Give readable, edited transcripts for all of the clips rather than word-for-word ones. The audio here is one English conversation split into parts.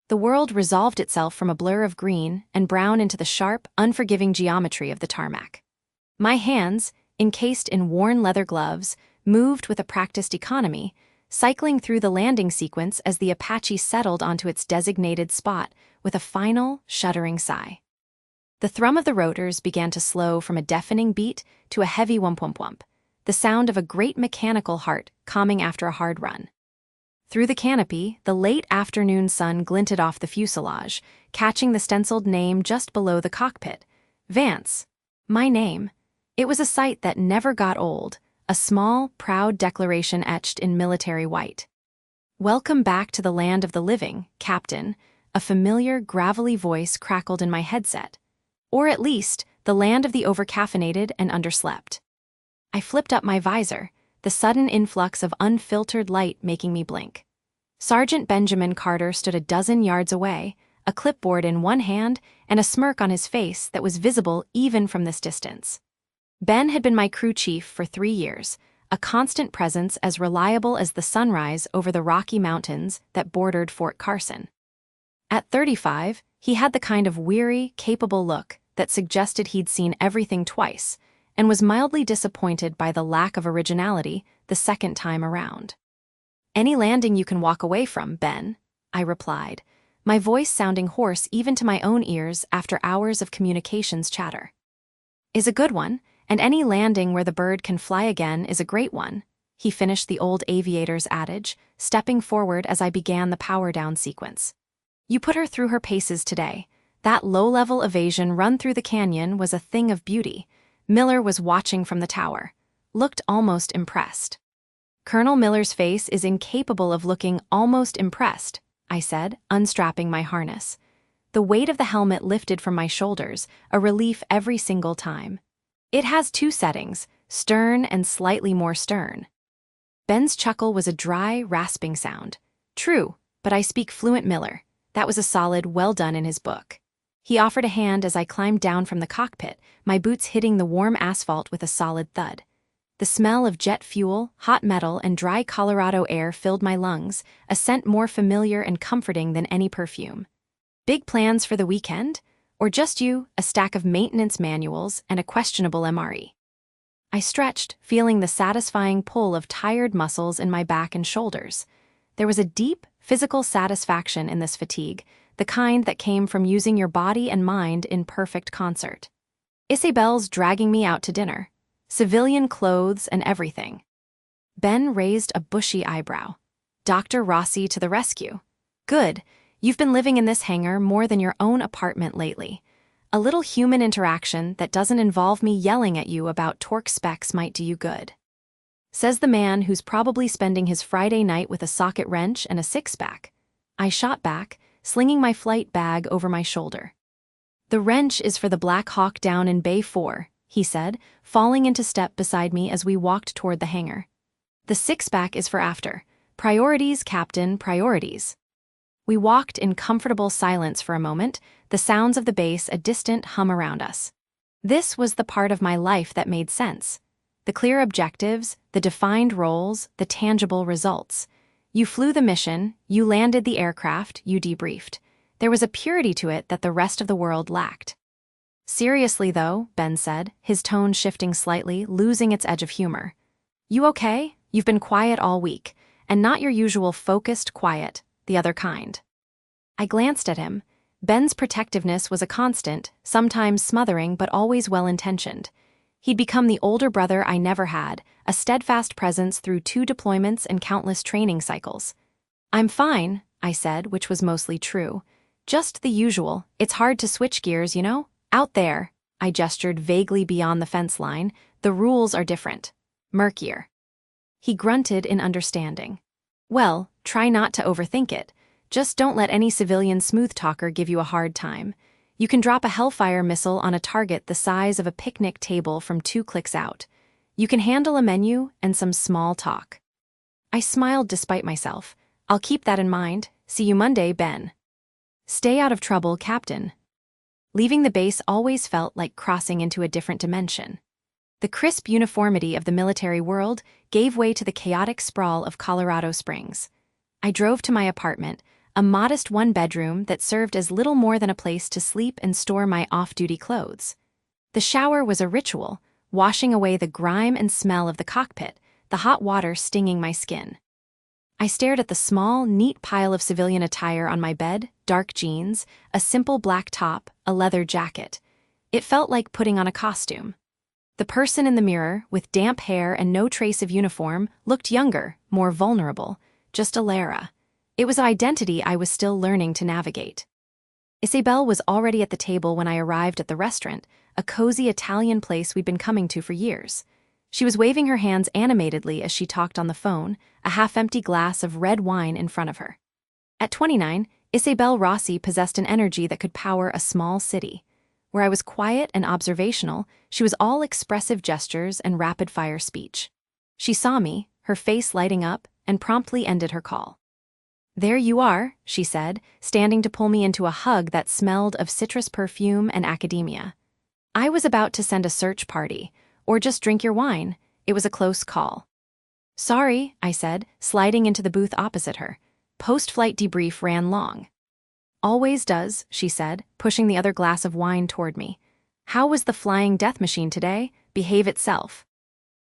The world resolved itself from a blur of green and brown into the sharp, unforgiving geometry of the tarmac. My hands, encased in worn leather gloves, moved with a practiced economy, cycling through the landing sequence as the Apache settled onto its designated spot with a final, shuddering sigh. The thrum of the rotors began to slow from a deafening beat to a heavy whump-whump-whump, the sound of a great mechanical heart calming after a hard run. Through the canopy, the late afternoon sun glinted off the fuselage, catching the stenciled name just below the cockpit. Vance. My name. It was a sight that never got old, a small, proud declaration etched in military white. "Welcome back to the land of the living, Captain," a familiar, gravelly voice crackled in my headset. Or at least, the land of the overcaffeinated and underslept. I flipped up my visor, the sudden influx of unfiltered light making me blink. Sergeant Benjamin Carter stood a dozen yards away, a clipboard in one hand and a smirk on his face that was visible even from this distance. Ben had been my crew chief for 3 years, a constant presence as reliable as the sunrise over the Rocky Mountains that bordered Fort Carson. At 35, he had the kind of weary, capable look that suggested he'd seen everything twice, and was mildly disappointed by the lack of originality the second time around. "Any landing you can walk away from, Ben," I replied, my voice sounding hoarse even to my own ears after hours of communications chatter. "Is a good one, and any landing where the bird can fly again is a great one," he finished the old aviator's adage, stepping forward as I began the power-down sequence. "You put her through her paces today. That low-level evasion run through the canyon was a thing of beauty." Miller was watching from the tower, looked almost impressed. "Colonel Miller's face is incapable of looking almost impressed," I said, unstrapping my harness. The weight of the helmet lifted from my shoulders, a relief every single time. "It has 2 settings, stern and slightly more stern." Ben's chuckle was a dry, rasping sound. "True, but I speak fluent Miller." That was a solid, well done in his book. He offered a hand as I climbed down from the cockpit, my boots hitting the warm asphalt with a solid thud. The smell of jet fuel, hot metal, and dry Colorado air filled my lungs, a scent more familiar and comforting than any perfume. "Big plans for the weekend? Or just you, a stack of maintenance manuals, and a questionable MRE?" I stretched, feeling the satisfying pull of tired muscles in my back and shoulders. There was a deep, physical satisfaction in this fatigue, the kind that came from using your body and mind in perfect concert. Isabel's dragging me out to dinner. Civilian clothes and everything. Ben raised a bushy eyebrow. "Dr. Rossi to the rescue. Good, you've been living in this hangar more than your own apartment lately. A little human interaction that doesn't involve me yelling at you about torque specs might do you good," says the man who's probably spending his Friday night with a socket wrench and a six-pack. I shot back, slinging my flight bag over my shoulder. "The wrench is for the Black Hawk down in Bay 4, he said, falling into step beside me as we walked toward the hangar. "The six-pack is for after. Priorities, Captain, priorities." We walked in comfortable silence for a moment, the sounds of the base a distant hum around us. This was the part of my life that made sense. The clear objectives, the defined roles, the tangible results. You flew the mission, you landed the aircraft, you debriefed. There was a purity to it that the rest of the world lacked. "Seriously though," Ben said, his tone shifting slightly, losing its edge of humor. "You okay? You've been quiet all week, and not your usual focused quiet, the other kind." I glanced at him. Ben's protectiveness was a constant, sometimes smothering but always well-intentioned. He'd become the older brother I never had, a steadfast presence through 2 deployments and countless training cycles. "I'm fine," I said, which was mostly true. "Just the usual. It's hard to switch gears, you know? Out there," I gestured vaguely beyond the fence line, "the rules are different. Murkier." He grunted in understanding. "Well, try not to overthink it. Just don't let any civilian smooth talker give you a hard time. You can drop a Hellfire missile on a target the size of a picnic table from 2 clicks out. You can handle a menu and some small talk." I smiled despite myself. "I'll keep that in mind. See you Monday, Ben." "Stay out of trouble, Captain." Leaving the base always felt like crossing into a different dimension. The crisp uniformity of the military world gave way to the chaotic sprawl of Colorado Springs. I drove to my apartment, a modest one-bedroom that served as little more than a place to sleep and store my off-duty clothes. The shower was a ritual, washing away the grime and smell of the cockpit, the hot water stinging my skin. I stared at the small, neat pile of civilian attire on my bed: dark jeans, a simple black top, a leather jacket. It felt like putting on a costume. The person in the mirror, with damp hair and no trace of uniform, looked younger, more vulnerable, just a Lara. It was an identity I was still learning to navigate. Isabel was already at the table when I arrived at the restaurant, a cozy Italian place we'd been coming to for years. She was waving her hands animatedly as she talked on the phone, a half-empty glass of red wine in front of her. At 29, Isabel Rossi possessed an energy that could power a small city. Where I was quiet and observational, she was all expressive gestures and rapid-fire speech. She saw me, her face lighting up, and promptly ended her call. "There you are," she said, standing to pull me into a hug that smelled of citrus perfume and academia. I was about to send a search party, or just drink your wine. It was a close call. "Sorry," I said, sliding into the booth opposite her. Post-flight debrief ran long. "Always does," she said, pushing the other glass of wine toward me. "How was the flying death machine today? Behave itself."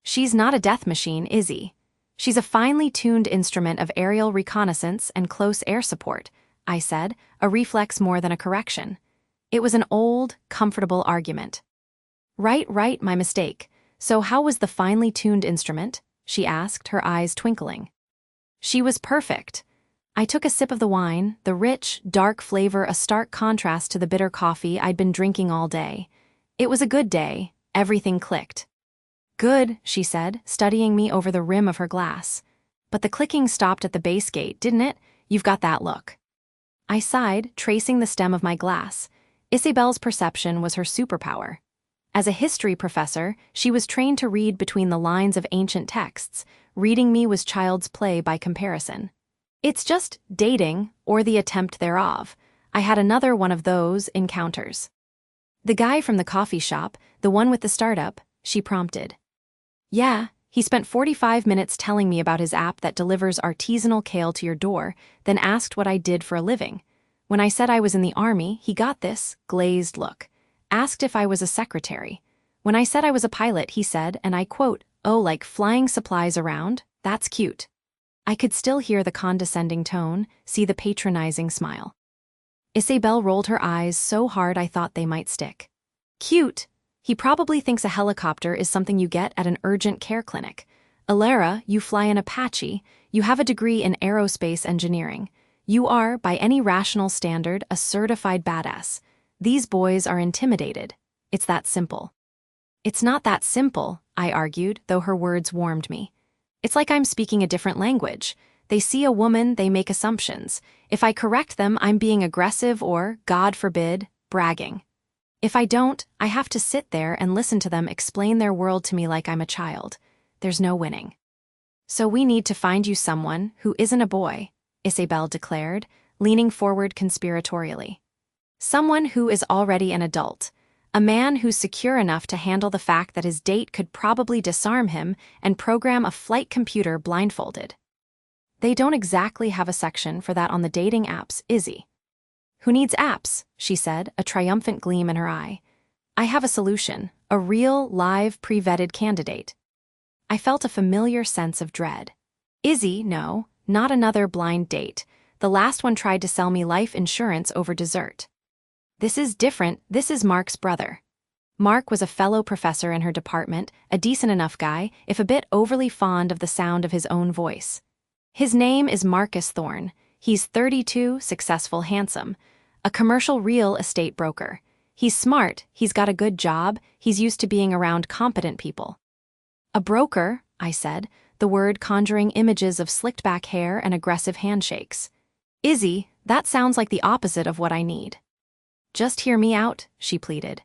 "She's not a death machine, Izzy. She's a finely tuned instrument of aerial reconnaissance and close air support," I said, a reflex more than a correction. It was an old, comfortable argument. Right, my mistake. So how was the finely tuned instrument?" she asked, her eyes twinkling. "She was perfect." I took a sip of the wine, the rich, dark flavor a stark contrast to the bitter coffee I'd been drinking all day. It was a good day. Everything clicked. "Good," she said, studying me over the rim of her glass. "But the clicking stopped at the base gate, didn't it? You've got that look." I sighed, tracing the stem of my glass. Isabel's perception was her superpower. As a history professor, she was trained to read between the lines of ancient texts. Reading me was child's play by comparison. It's just dating, or the attempt thereof. I had another one of those encounters. "The guy from the coffee shop, the one with the startup," she prompted. "Yeah, he spent 45 minutes telling me about his app that delivers artisanal kale to your door, then asked what I did for a living. When I said I was in the army, he got this glazed look. Asked if I was a secretary. When I said I was a pilot, he said, and I quote, 'Oh, like flying supplies around? That's cute.'" I could still hear the condescending tone, see the patronizing smile. Isabel rolled her eyes so hard I thought they might stick. "Cute? He probably thinks a helicopter is something you get at an urgent care clinic. Alara, you fly an Apache, you have a degree in aerospace engineering. You are, by any rational standard, a certified badass. These boys are intimidated. It's that simple." "It's not that simple," I argued, though her words warmed me. "It's like I'm speaking a different language. They see a woman, they make assumptions. If I correct them, I'm being aggressive or, God forbid, bragging. If I don't, I have to sit there and listen to them explain their world to me like I'm a child. There's no winning." "So we need to find you someone who isn't a boy," Isabel declared, leaning forward conspiratorially. "Someone who is already an adult. A man who's secure enough to handle the fact that his date could probably disarm him and program a flight computer blindfolded." "They don't exactly have a section for that on the dating apps, Izzy." "Who needs apps?" she said, a triumphant gleam in her eye. "I have a solution, a real, live, pre-vetted candidate." I felt a familiar sense of dread. "Izzy, no, not another blind date. The last one tried to sell me life insurance over dessert." "This is different. This is Mark's brother." Mark was a fellow professor in her department, a decent enough guy, if a bit overly fond of the sound of his own voice. "His name is Marcus Thorne. He's 32, successful, handsome. A commercial real estate broker. He's smart, he's got a good job, he's used to being around competent people." "A broker," I said, the word conjuring images of slicked-back hair and aggressive handshakes. "Izzy, that sounds like the opposite of what I need." "Just hear me out," she pleaded.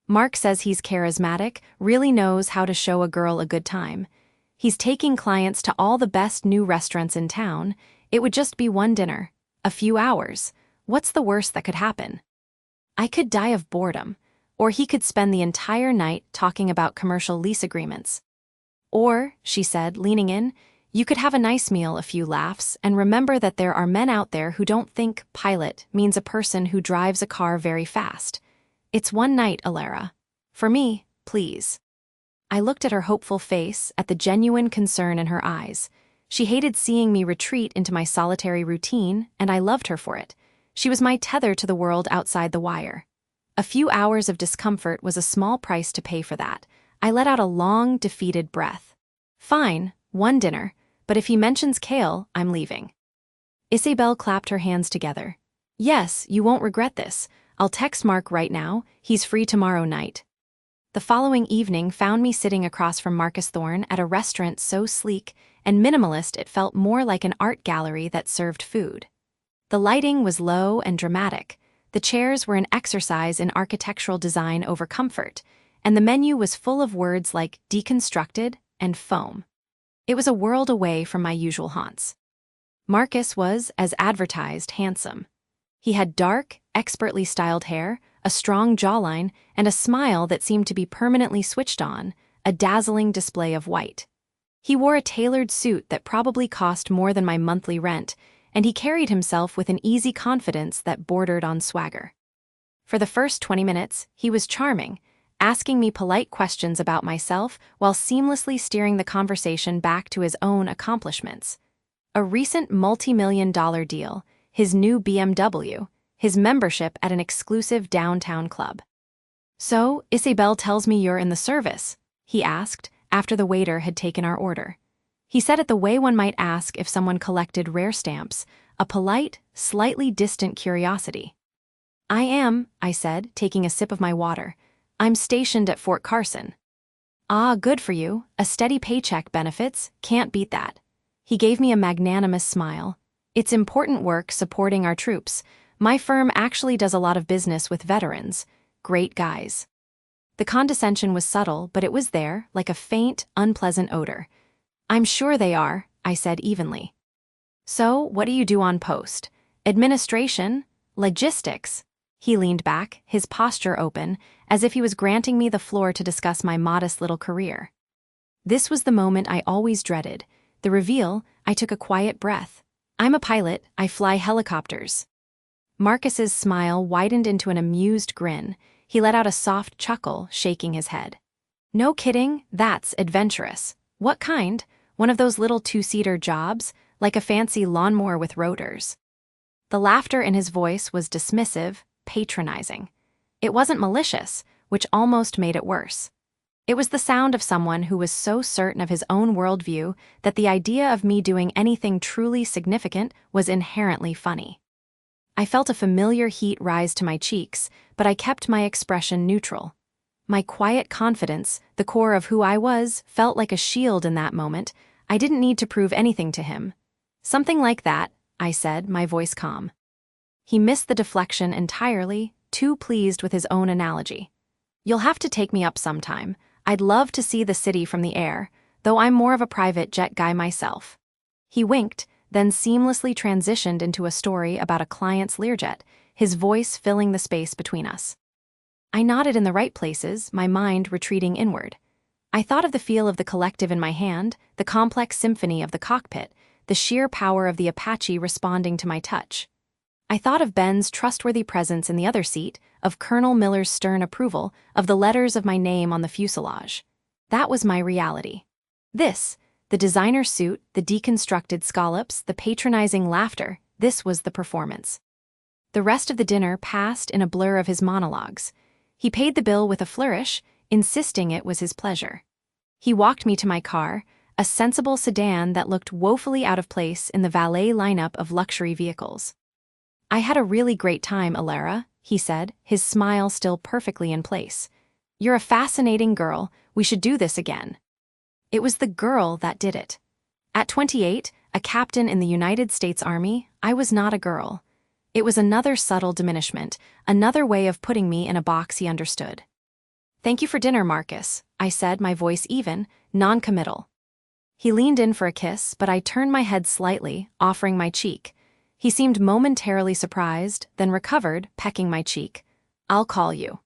"Mark says he's charismatic, really knows how to show a girl a good time. He's taking clients to all the best new restaurants in town. It would just be one dinner. A few hours. What's the worst that could happen? I could die of boredom, or he could spend the entire night talking about commercial lease agreements. Or," she said, leaning in, You could have a nice meal, a few laughs, and remember that there are men out there who don't think pilot means a person who drives a car very fast. It's one night, Alara. For me, please." I looked at her hopeful face, at the genuine concern in her eyes. She hated seeing me retreat into my solitary routine, and I loved her for it. She was my tether to the world outside the wire. A few hours of discomfort was a small price to pay for that. I let out a long, defeated breath. "Fine, one dinner, but if he mentions kale, I'm leaving." Isabel clapped her hands together. "Yes, you won't regret this. I'll text Mark right now. He's free tomorrow night." The following evening found me sitting across from Marcus Thorne at a restaurant so sleek and minimalist it felt more like an art gallery that served food. The lighting was low and dramatic. The chairs were an exercise in architectural design over comfort, and the menu was full of words like deconstructed and foam. It was a world away from my usual haunts. Marcus was, as advertised, handsome. He had dark, expertly styled hair, a strong jawline, and a smile that seemed to be permanently switched on, a dazzling display of white. He wore a tailored suit that probably cost more than my monthly rent, and he carried himself with an easy confidence that bordered on swagger. For the first 20 minutes, he was charming, asking me polite questions about myself while seamlessly steering the conversation back to his own accomplishments. A recent multi-million-dollar deal, his new BMW, his membership at an exclusive downtown club. "So, Isabel tells me you're in the service," he asked after the waiter had taken our order. He said it the way one might ask if someone collected rare stamps, a polite, slightly distant curiosity. "I am," I said, taking a sip of my water. "I'm stationed at Fort Carson." "Ah, good for you. A steady paycheck, benefits, can't beat that." He gave me a magnanimous smile. "It's important work supporting our troops. My firm actually does a lot of business with veterans. Great guys." The condescension was subtle, but it was there, like a faint, unpleasant odor. "I'm sure they are," I said evenly. "So, what do you do on post? Administration? Logistics?" He leaned back, his posture open, as if he was granting me the floor to discuss my modest little career. This was the moment I always dreaded. The reveal. I took a quiet breath. "I'm a pilot. I fly helicopters." Marcus's smile widened into an amused grin. He let out a soft chuckle, shaking his head. "No kidding, that's adventurous. What kind? One of those little two-seater jobs, like a fancy lawnmower with rotors?" The laughter in his voice was dismissive, patronizing. It wasn't malicious, which almost made it worse. It was the sound of someone who was so certain of his own worldview that the idea of me doing anything truly significant was inherently funny. I felt a familiar heat rise to my cheeks, but I kept my expression neutral. My quiet confidence, the core of who I was, felt like a shield in that moment. I didn't need to prove anything to him. "Something like that," I said, my voice calm. He missed the deflection entirely, too pleased with his own analogy. "You'll have to take me up sometime. I'd love to see the city from the air, though I'm more of a private jet guy myself." He winked, then seamlessly transitioned into a story about a client's Learjet, his voice filling the space between us. I nodded in the right places, my mind retreating inward. I thought of the feel of the collective in my hand, the complex symphony of the cockpit, the sheer power of the Apache responding to my touch. I thought of Ben's trustworthy presence in the other seat, of Colonel Miller's stern approval, of the letters of my name on the fuselage. That was my reality. This, the designer suit, the deconstructed scallops, the patronizing laughter, this was the performance. The rest of the dinner passed in a blur of his monologues. He paid the bill with a flourish, insisting it was his pleasure. He walked me to my car, a sensible sedan that looked woefully out of place in the valet lineup of luxury vehicles. "I had a really great time, Alara," he said, his smile still perfectly in place. "You're a fascinating girl. We should do this again." It was the girl that did it. At 28, a captain in the United States Army, I was not a girl. It was another subtle diminishment, another way of putting me in a box he understood. "Thank you for dinner, Marcus," I said, my voice even, non-committal. He leaned in for a kiss, but I turned my head slightly, offering my cheek. He seemed momentarily surprised, then recovered, pecking my cheek. "I'll call you."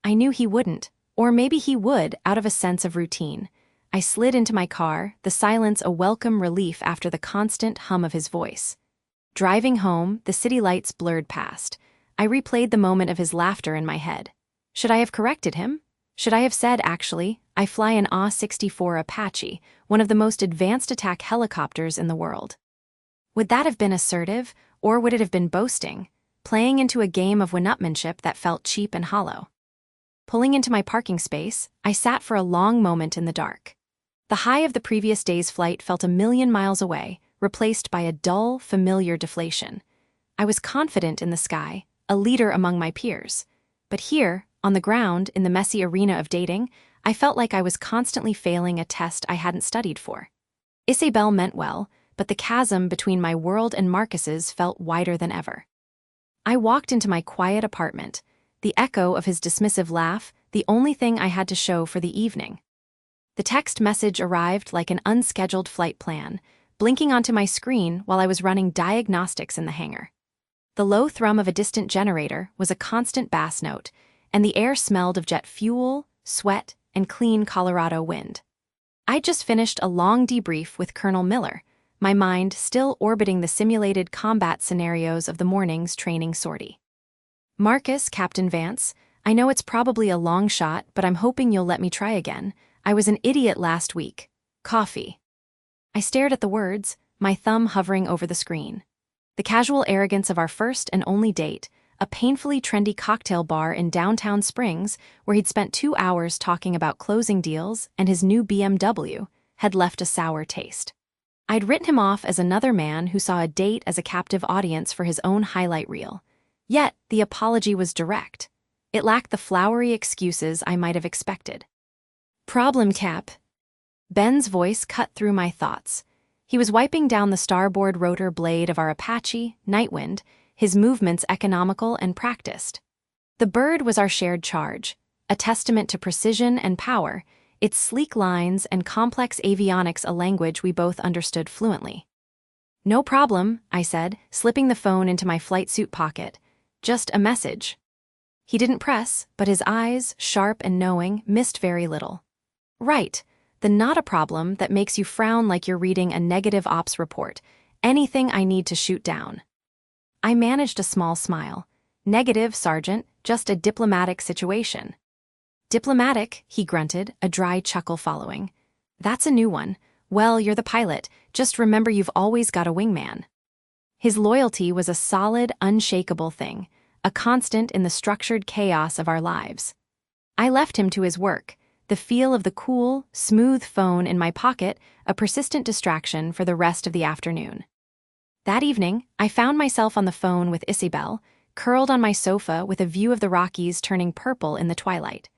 I knew he wouldn't, or maybe he would, out of a sense of routine. I slid into my car, the silence a welcome relief after the constant hum of his voice. Driving home, the city lights blurred past. I replayed the moment of his laughter in my head. Should I have corrected him? Should I have said, actually, I fly an A-64 Apache, one of the most advanced attack helicopters in the world? Would that have been assertive, or would it have been boasting, playing into a game of one-upmanship that felt cheap and hollow? Pulling into my parking space, I sat for a long moment in the dark. The high of the previous day's flight felt a million miles away, replaced by a dull, familiar deflation. I was confident in the sky, a leader among my peers. But here, on the ground, in the messy arena of dating, I felt like I was constantly failing a test I hadn't studied for. Isabel meant well, but the chasm between my world and Marcus's felt wider than ever. I walked into my quiet apartment, the echo of his dismissive laugh, the only thing I had to show for the evening. The text message arrived like an unscheduled flight plan, blinking onto my screen while I was running diagnostics in the hangar. The low thrum of a distant generator was a constant bass note, and the air smelled of jet fuel, sweat, and clean Colorado wind. I'd just finished a long debrief with Colonel Miller, my mind still orbiting the simulated combat scenarios of the morning's training sortie. Marcus, Captain Vance, I know it's probably a long shot, but I'm hoping you'll let me try again. I was an idiot last week. Coffee. I stared at the words, my thumb hovering over the screen. The casual arrogance of our first and only date, a painfully trendy cocktail bar in downtown Springs where he'd spent 2 hours talking about closing deals and his new BMW, had left a sour taste. I'd written him off as another man who saw a date as a captive audience for his own highlight reel. Yet, the apology was direct. It lacked the flowery excuses I might have expected. Problem, Cap. Ben's voice cut through my thoughts. He was wiping down the starboard rotor blade of our Apache, Nightwind, his movements economical and practiced. The bird was our shared charge, a testament to precision and power, its sleek lines and complex avionics a language we both understood fluently. No problem, I said, slipping the phone into my flight suit pocket. Just a message. He didn't press, but his eyes, sharp and knowing, missed very little. Right, the not a problem that makes you frown like you're reading a negative ops report. Anything I need to shoot down. I managed a small smile. Negative, Sergeant, just a diplomatic situation. Diplomatic, he grunted, a dry chuckle following. That's a new one. Well, you're the pilot. Just remember you've always got a wingman. His loyalty was a solid, unshakable thing, a constant in the structured chaos of our lives. I left him to his work, the feel of the cool, smooth phone in my pocket a persistent distraction for the rest of the afternoon. That evening, I found myself on the phone with Isabel, curled on my sofa with a view of the Rockies turning purple in the twilight.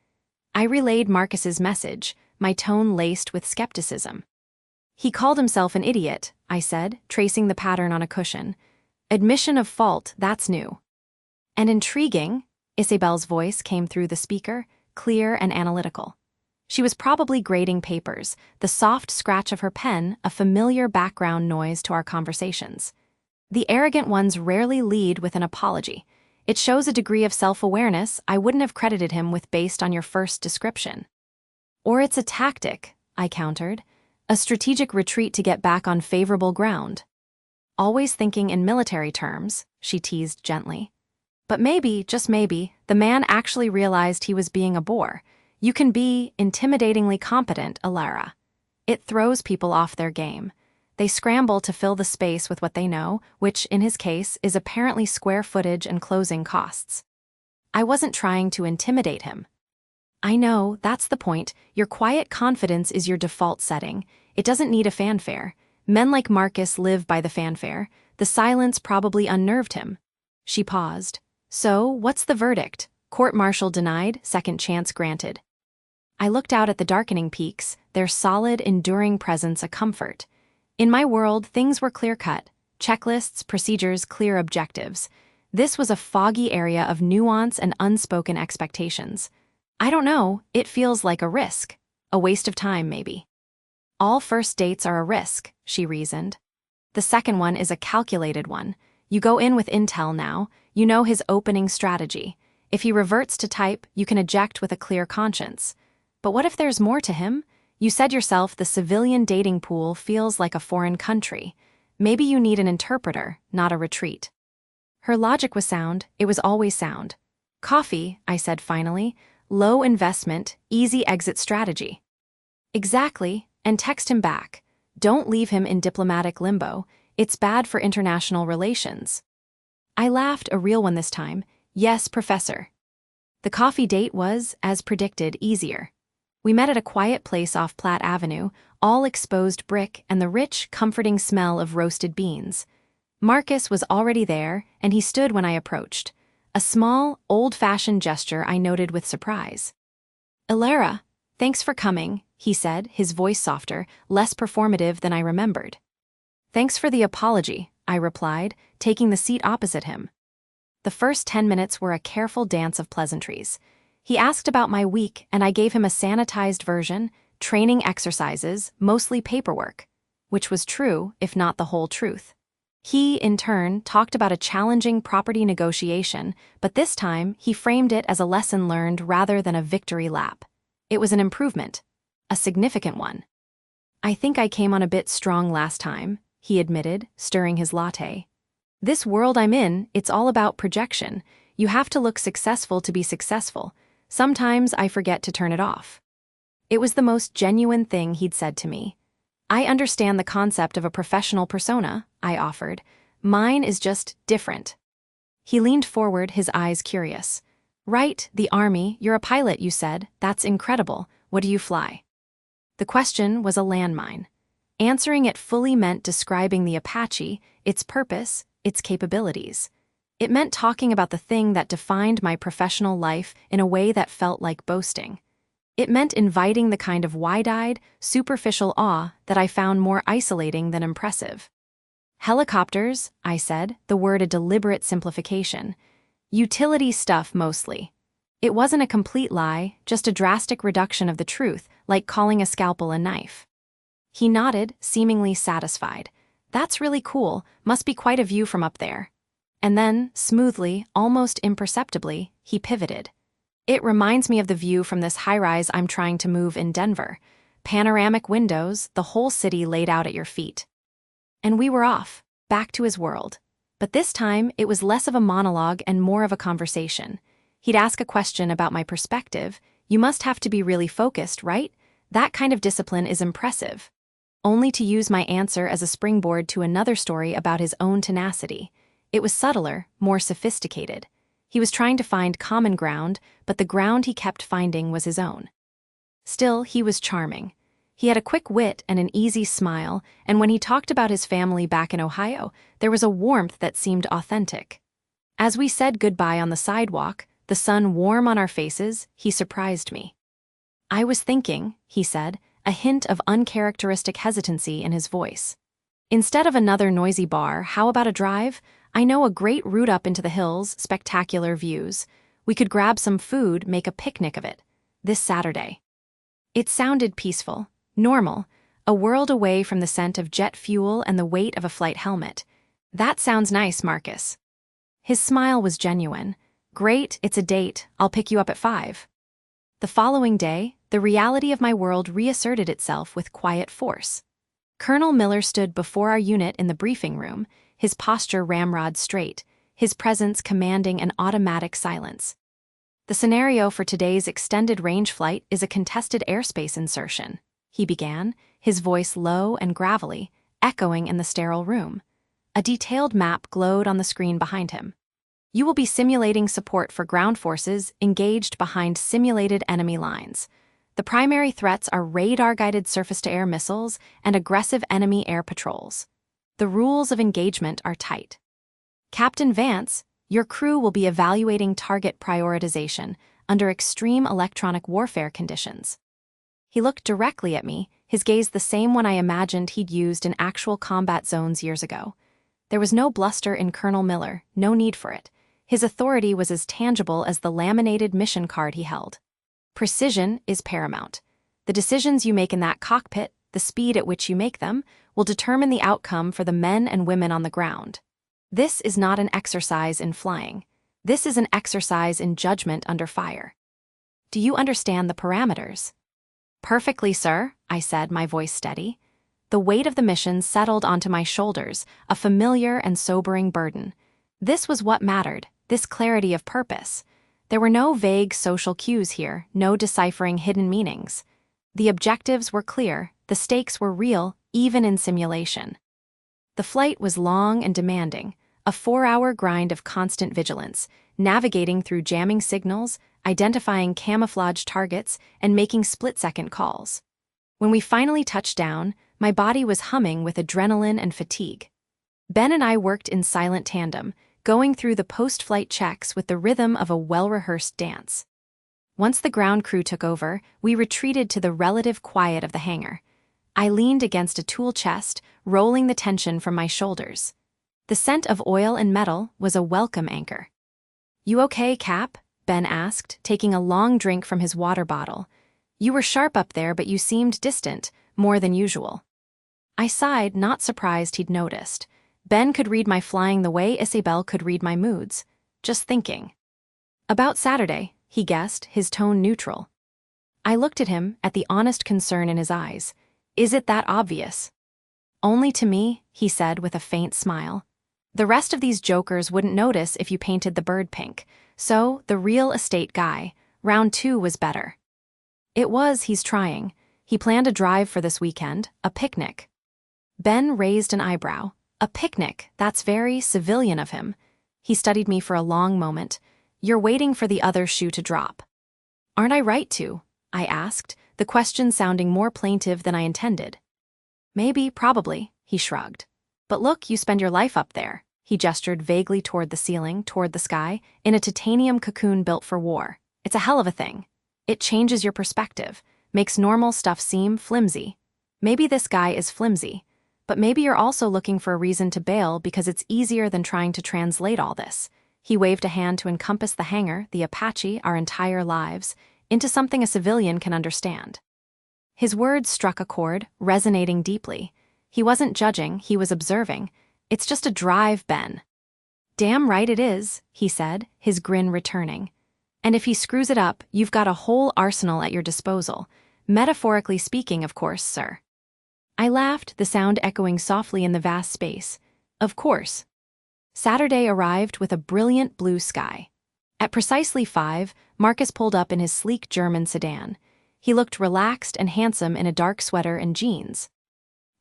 I relayed Marcus's message, my tone laced with skepticism. He called himself an idiot, I said, tracing the pattern on a cushion. Admission of fault, that's new. And intriguing, Isabel's voice came through the speaker, clear and analytical. She was probably grading papers, the soft scratch of her pen a familiar background noise to our conversations. The arrogant ones rarely lead with an apology. It shows a degree of self-awareness I wouldn't have credited him with based on your first description. Or it's a tactic, I countered, a strategic retreat to get back on favorable ground. Always thinking in military terms, she teased gently. But maybe, just maybe, the man actually realized he was being a bore. You can be intimidatingly competent, Alara. It throws people off their game. They scramble to fill the space with what they know, which, in his case, is apparently square footage and closing costs. I wasn't trying to intimidate him. I know, that's the point. Your quiet confidence is your default setting. It doesn't need a fanfare. Men like Marcus live by the fanfare. The silence probably unnerved him. She paused. So, what's the verdict? Court-martial denied, second chance granted. I looked out at the darkening peaks, their solid, enduring presence a comfort. In my world, things were clear-cut. Checklists, procedures, clear objectives. This was a foggy area of nuance and unspoken expectations. I don't know, it feels like a risk. A waste of time, maybe. All first dates are a risk, she reasoned. The second one is a calculated one. You go in with intel now, you know his opening strategy. If he reverts to type, you can eject with a clear conscience. But what if there's more to him? You said yourself the civilian dating pool feels like a foreign country. Maybe you need an interpreter, not a retreat. Her logic was sound, it was always sound. Coffee, I said finally. Low investment, easy exit strategy. Exactly, and text him back. Don't leave him in diplomatic limbo. It's bad for international relations. I laughed, a real one this time. Yes, Professor. The coffee date was, as predicted, easier. We met at a quiet place off Platt Avenue, all exposed brick and the rich, comforting smell of roasted beans. Marcus was already there, and he stood when I approached. A small, old-fashioned gesture I noted with surprise. "Ilara, thanks for coming," he said, his voice softer, less performative than I remembered. "Thanks for the apology," I replied, taking the seat opposite him. The first 10 minutes were a careful dance of pleasantries. He asked about my week, and I gave him a sanitized version, training exercises, mostly paperwork, which was true, if not the whole truth. He, in turn, talked about a challenging property negotiation, but this time he framed it as a lesson learned rather than a victory lap. It was an improvement, a significant one. "I think I came on a bit strong last time," he admitted, stirring his latte. "This world I'm in, it's all about projection. You have to look successful to be successful. Sometimes I forget to turn it off." It was the most genuine thing he'd said to me. "I understand the concept of a professional persona," I offered. "Mine is just different." He leaned forward, his eyes curious. "Right, the Army, you're a pilot, you said. That's incredible. What do you fly?" The question was a landmine. Answering it fully meant describing the Apache, its purpose, its capabilities. It meant talking about the thing that defined my professional life in a way that felt like boasting. It meant inviting the kind of wide-eyed, superficial awe that I found more isolating than impressive. "Helicopters," I said, the word a deliberate simplification. "Utility stuff mostly." It wasn't a complete lie, just a drastic reduction of the truth, like calling a scalpel a knife. He nodded, seemingly satisfied. "That's really cool, must be quite a view from up there." And then, smoothly, almost imperceptibly, he pivoted. "It reminds me of the view from this high-rise I'm trying to move in Denver. Panoramic windows, the whole city laid out at your feet." And we were off, back to his world. But this time, it was less of a monologue and more of a conversation. He'd ask a question about my perspective. "You must have to be really focused, right? That kind of discipline is impressive." Only to use my answer as a springboard to another story about his own tenacity. It was subtler, more sophisticated. He was trying to find common ground, but the ground he kept finding was his own. Still, he was charming. He had a quick wit and an easy smile, and when he talked about his family back in Ohio, there was a warmth that seemed authentic. As we said goodbye on the sidewalk, the sun warm on our faces, he surprised me. "I was thinking," he said, a hint of uncharacteristic hesitancy in his voice. "Instead of another noisy bar, how about a drive? I know a great route up into the hills, spectacular views. We could grab some food, make a picnic of it. This Saturday." It sounded peaceful, normal, a world away from the scent of jet fuel and the weight of a flight helmet. "That sounds nice, Marcus." His smile was genuine. "Great, it's a date. I'll pick you up at 5. The following day, the reality of my world reasserted itself with quiet force. Colonel Miller stood before our unit in the briefing room, his posture ramrod straight, his presence commanding an automatic silence. "The scenario for today's extended range flight is a contested airspace insertion," he began, his voice low and gravelly, echoing in the sterile room. A detailed map glowed on the screen behind him. "You will be simulating support for ground forces engaged behind simulated enemy lines. The primary threats are radar-guided surface-to-air missiles and aggressive enemy air patrols. The rules of engagement are tight. Captain Vance, your crew will be evaluating target prioritization under extreme electronic warfare conditions." He looked directly at me, his gaze the same one I imagined he'd used in actual combat zones years ago. There was no bluster in Colonel Miller, no need for it. His authority was as tangible as the laminated mission card he held. "Precision is paramount. The decisions you make in that cockpit, the speed at which you make them, will determine the outcome for the men and women on the ground. This is not an exercise in flying. This is an exercise in judgment under fire. Do you understand the parameters?" Perfectly, sir, I said, my voice steady. The weight of the mission settled onto my shoulders, a familiar and sobering burden. This was what mattered, this clarity of purpose. There were no vague social cues here, no deciphering hidden meanings. The objectives were clear, the stakes were real, even in simulation. The flight was long and demanding, a 4-hour grind of constant vigilance, navigating through jamming signals, identifying camouflaged targets, and making split-second calls. When we finally touched down, my body was humming with adrenaline and fatigue. Ben and I worked in silent tandem, going through the post-flight checks with the rhythm of a well-rehearsed dance. Once the ground crew took over, we retreated to the relative quiet of the hangar. I leaned against a tool chest, rolling the tension from my shoulders. The scent of oil and metal was a welcome anchor. "You okay, Cap?" Ben asked, taking a long drink from his water bottle. "You were sharp up there, but you seemed distant, more than usual." I sighed, not surprised he'd noticed. Ben could read my flying the way Isabel could read my moods. Just thinking. "About Saturday," he guessed, his tone neutral. I looked at him, at the honest concern in his eyes. "Is it that obvious?" "Only to me," he said with a faint smile. "The rest of these jokers wouldn't notice if you painted the bird pink. So, the real estate guy, round 2 was better." It was, he's trying. He planned a drive for this weekend, a picnic. Ben raised an eyebrow. "A picnic, that's very civilian of him." He studied me for a long moment. "You're waiting for the other shoe to drop." "Aren't I right to?" I asked, the question sounding more plaintive than I intended. "Maybe, probably," he shrugged. "But look, you spend your life up there." He gestured vaguely toward the ceiling, toward the sky, in a titanium cocoon built for war. "It's a hell of a thing. It changes your perspective, makes normal stuff seem flimsy. Maybe this guy is flimsy, but maybe you're also looking for a reason to bail because it's easier than trying to translate all this." He waved a hand to encompass the hangar, the Apache, our entire lives, into something a civilian can understand. His words struck a chord, resonating deeply. He wasn't judging, he was observing. "It's just a drive, Ben." "Damn right it is," he said, his grin returning. "And if he screws it up, you've got a whole arsenal at your disposal. Metaphorically speaking, of course, sir." I laughed, the sound echoing softly in the vast space. "Of course." Saturday arrived with a brilliant blue sky. At precisely 5, Marcus pulled up in his sleek German sedan. He looked relaxed and handsome in a dark sweater and jeans.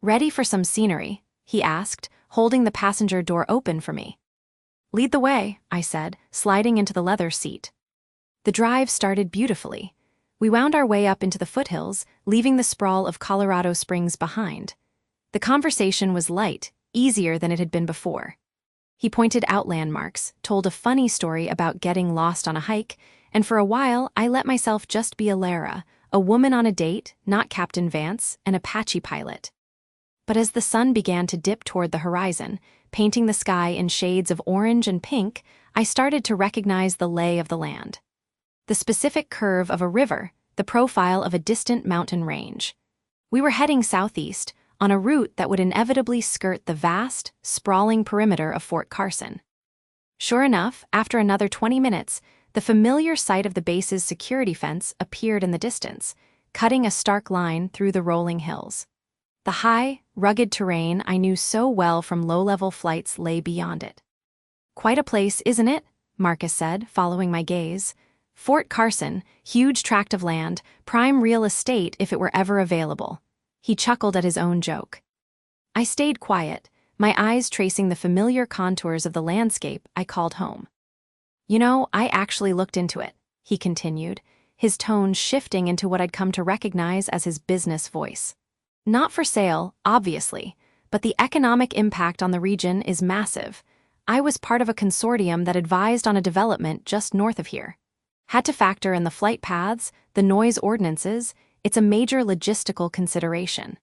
"Ready for some scenery?" he asked, holding the passenger door open for me. "Lead the way," I said, sliding into the leather seat. The drive started beautifully. We wound our way up into the foothills, leaving the sprawl of Colorado Springs behind. The conversation was light, easier than it had been before. He pointed out landmarks, told a funny story about getting lost on a hike, and for a while I let myself just be Alara, a woman on a date, not Captain Vance, an Apache pilot. But as the sun began to dip toward the horizon, painting the sky in shades of orange and pink, I started to recognize the lay of the land. The specific curve of a river, the profile of a distant mountain range. We were heading southeast, on a route that would inevitably skirt the vast, sprawling perimeter of Fort Carson. Sure enough, after another 20 minutes, the familiar sight of the base's security fence appeared in the distance, cutting a stark line through the rolling hills. The high, rugged terrain I knew so well from low-level flights lay beyond it. "Quite a place, isn't it?" Marcus said, following my gaze. "Fort Carson, huge tract of land, prime real estate if it were ever available." He chuckled at his own joke. I stayed quiet, my eyes tracing the familiar contours of the landscape I called home. "You know, I actually looked into it," he continued, his tone shifting into what I'd come to recognize as his business voice. "Not for sale, obviously, but the economic impact on the region is massive. I was part of a consortium that advised on a development just north of here. Had to factor in the flight paths, the noise ordinances. It's a major logistical consideration."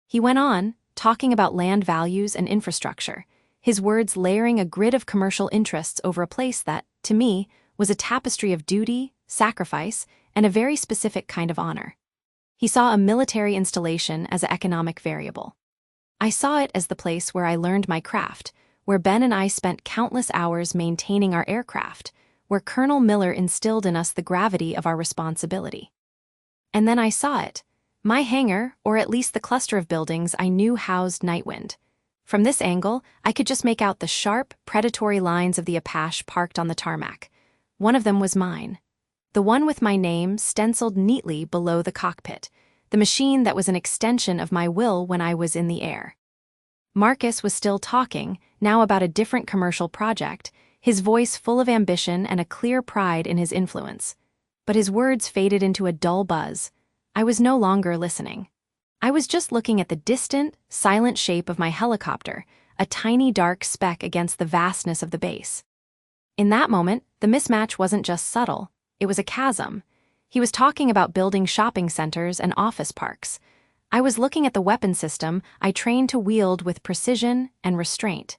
He went on, talking about land values and infrastructure, his words layering a grid of commercial interests over a place that, to me, was a tapestry of duty, sacrifice, and a very specific kind of honor. He saw a military installation as an economic variable. I saw it as the place where I learned my craft, where Ben and I spent countless hours maintaining our aircraft, where Colonel Miller instilled in us the gravity of our responsibility. And then I saw it, My hangar, or at least the cluster of buildings I knew housed Nightwind. From this angle, I could just make out the sharp, predatory lines of the Apache parked on the tarmac. One of them was mine. The one with my name stenciled neatly below the cockpit, the machine that was an extension of my will when I was in the air. Marcus was still talking, now about a different commercial project, his voice full of ambition and a clear pride in his influence. But his words faded into a dull buzz. I was no longer listening. I was just looking at the distant, silent shape of my helicopter, a tiny dark speck against the vastness of the base. In that moment, the mismatch wasn't just subtle, it was a chasm. He was talking about building shopping centers and office parks. I was looking at the weapon system I trained to wield with precision and restraint.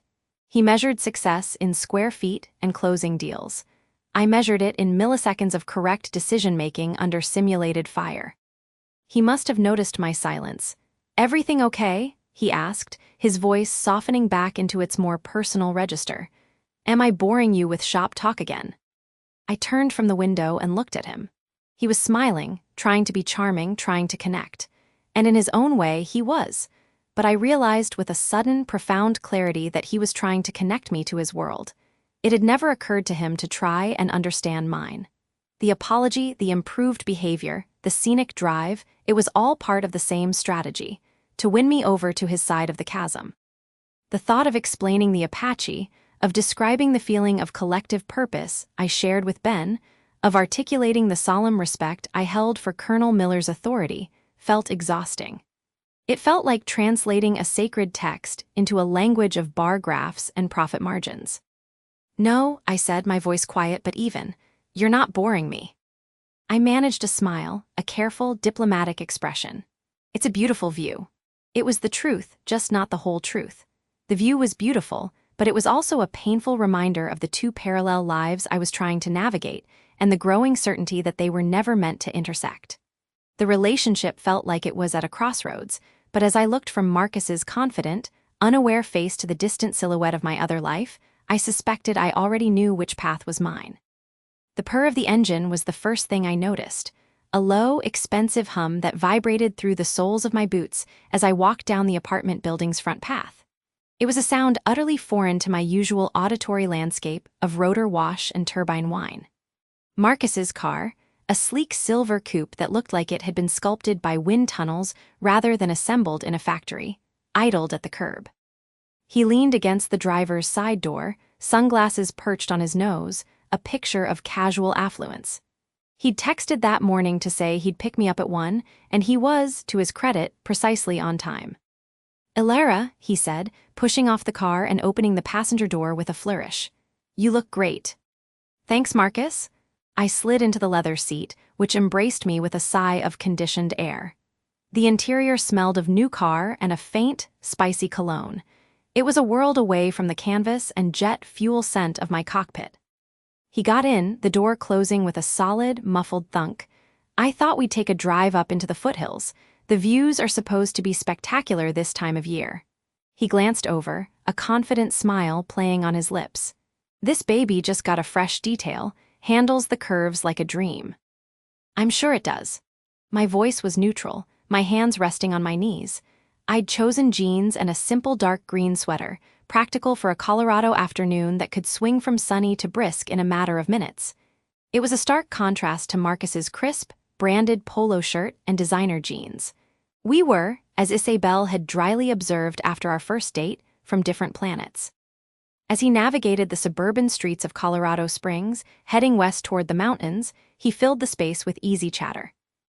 He measured success in square feet and closing deals. I measured it in milliseconds of correct decision-making under simulated fire. He must have noticed my silence. "Everything okay?" he asked, his voice softening back into its more personal register. "Am I boring you with shop talk again?" I turned from the window and looked at him. He was smiling, trying to be charming, trying to connect. And in his own way, he was. But I realized with a sudden, profound clarity that he was trying to connect me to his world. It had never occurred to him to try and understand mine. The apology, the improved behavior, the scenic drive, it was all part of the same strategy, to win me over to his side of the chasm. The thought of explaining the Apache, of describing the feeling of collective purpose I shared with Ben, of articulating the solemn respect I held for Colonel Miller's authority, felt exhausting. It felt like translating a sacred text into a language of bar graphs and profit margins. "No," I said, my voice quiet but even. "You're not boring me." I managed a smile, a careful, diplomatic expression. "It's a beautiful view." It was the truth, just not the whole truth. The view was beautiful, but it was also a painful reminder of the two parallel lives I was trying to navigate and the growing certainty that they were never meant to intersect. The relationship felt like it was at a crossroads, but as I looked from Marcus's confident, unaware face to the distant silhouette of my other life, I suspected I already knew which path was mine. The purr of the engine was the first thing I noticed, a low, expensive hum that vibrated through the soles of my boots as I walked down the apartment building's front path. It was a sound utterly foreign to my usual auditory landscape of rotor wash and turbine whine. Marcus's car, a sleek silver coupe that looked like it had been sculpted by wind tunnels rather than assembled in a factory, idled at the curb. He leaned against the driver's side door, sunglasses perched on his nose, a picture of casual affluence. He'd texted that morning to say he'd pick me up at 1, and he was, to his credit, precisely on time. "Ilara," he said, pushing off the car and opening the passenger door with a flourish. "You look great." "Thanks, Marcus." I slid into the leather seat, which embraced me with a sigh of conditioned air. The interior smelled of new car and a faint, spicy cologne. It was a world away from the canvas and jet fuel scent of my cockpit. He got in, the door closing with a solid, muffled thunk. "I thought we'd take a drive up into the foothills. The views are supposed to be spectacular this time of year." He glanced over, a confident smile playing on his lips. "This baby just got a fresh detail, handles the curves like a dream." "I'm sure it does." My voice was neutral, my hands resting on my knees. I'd chosen jeans and a simple dark green sweater, practical for a Colorado afternoon that could swing from sunny to brisk in a matter of minutes. It was a stark contrast to Marcus's crisp, branded polo shirt and designer jeans. We were, as Isabel had dryly observed after our first date, from different planets. As he navigated the suburban streets of Colorado Springs, heading west toward the mountains, he filled the space with easy chatter.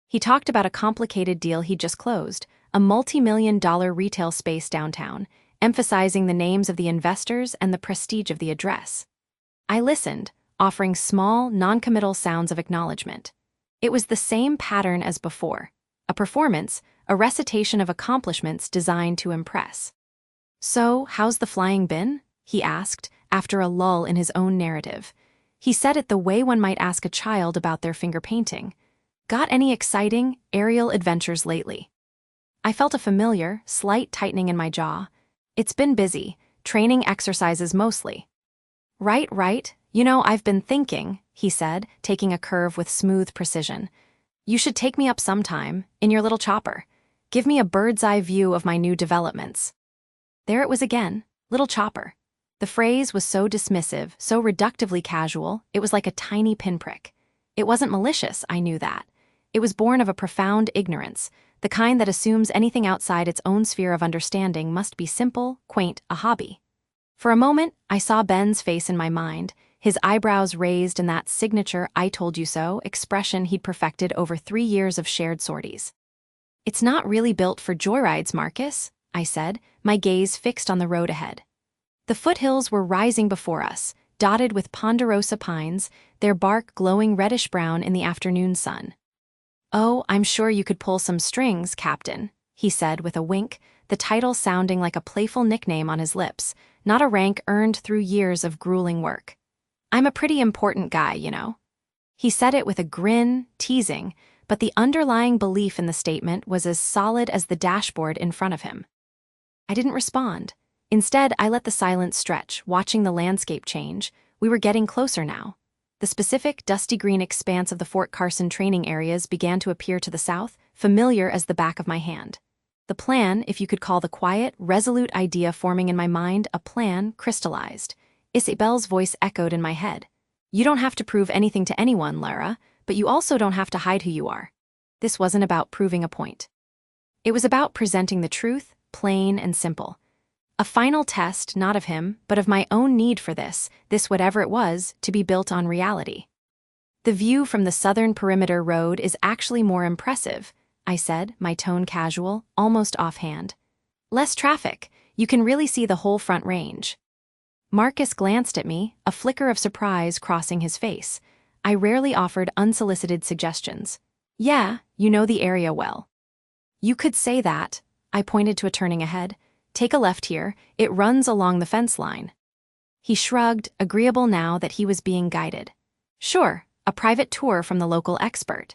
He talked about a complicated deal he'd just closed, a multi-million-dollar retail space downtown, emphasizing the names of the investors and the prestige of the address. I listened, offering small, non-committal sounds of acknowledgement. It was the same pattern as before, a performance, a recitation of accomplishments designed to impress. "So, how's the flying been?" he asked, after a lull in his own narrative. He said it the way one might ask a child about their finger painting. "Got any exciting, aerial adventures lately?" I felt a familiar, slight tightening in my jaw. "It's been busy, training exercises mostly." Right. You know, I've been thinking," he said, taking a curve with smooth precision. You should take me up sometime, in your little chopper. Give me a bird's-eye view of my new developments. There it was again, little chopper. The phrase was so dismissive, so reductively casual, it was like a tiny pinprick. It wasn't malicious, I knew that. It was born of a profound ignorance, the kind that assumes anything outside its own sphere of understanding must be simple, quaint, a hobby. For a moment, I saw Ben's face in my mind, his eyebrows raised in that signature "I told you so" expression he'd perfected over 3 years of shared sorties. "It's not really built for joyrides, Marcus," I said, my gaze fixed on the road ahead. The foothills were rising before us, dotted with ponderosa pines, their bark glowing reddish-brown in the afternoon sun. "Oh, I'm sure you could pull some strings, Captain," he said with a wink, the title sounding like a playful nickname on his lips, not a rank earned through years of grueling work. "I'm a pretty important guy, you know." He said it with a grin, teasing, but the underlying belief in the statement was as solid as the dashboard in front of him. I didn't respond. Instead, I let the silence stretch, watching the landscape change. We were getting closer now. The specific, dusty green expanse of the Fort Carson training areas began to appear to the south, familiar as the back of my hand. The plan, if you could call the quiet, resolute idea forming in my mind a plan, crystallized. Isabel's voice echoed in my head. "You don't have to prove anything to anyone, Lara, but you also don't have to hide who you are." This wasn't about proving a point. It was about presenting the truth, plain and simple. A final test, not of him, but of my own need for this whatever it was, to be built on reality. "The view from the southern perimeter road is actually more impressive," I said, my tone casual, almost offhand. "Less traffic. You can really see the whole Front Range." Marcus glanced at me, a flicker of surprise crossing his face. I rarely offered unsolicited suggestions. "Yeah, you know the area well." "You could say that." I pointed to a turning ahead. "Take a left here, it runs along the fence line." He shrugged, agreeable now that he was being guided. "Sure, a private tour from the local expert."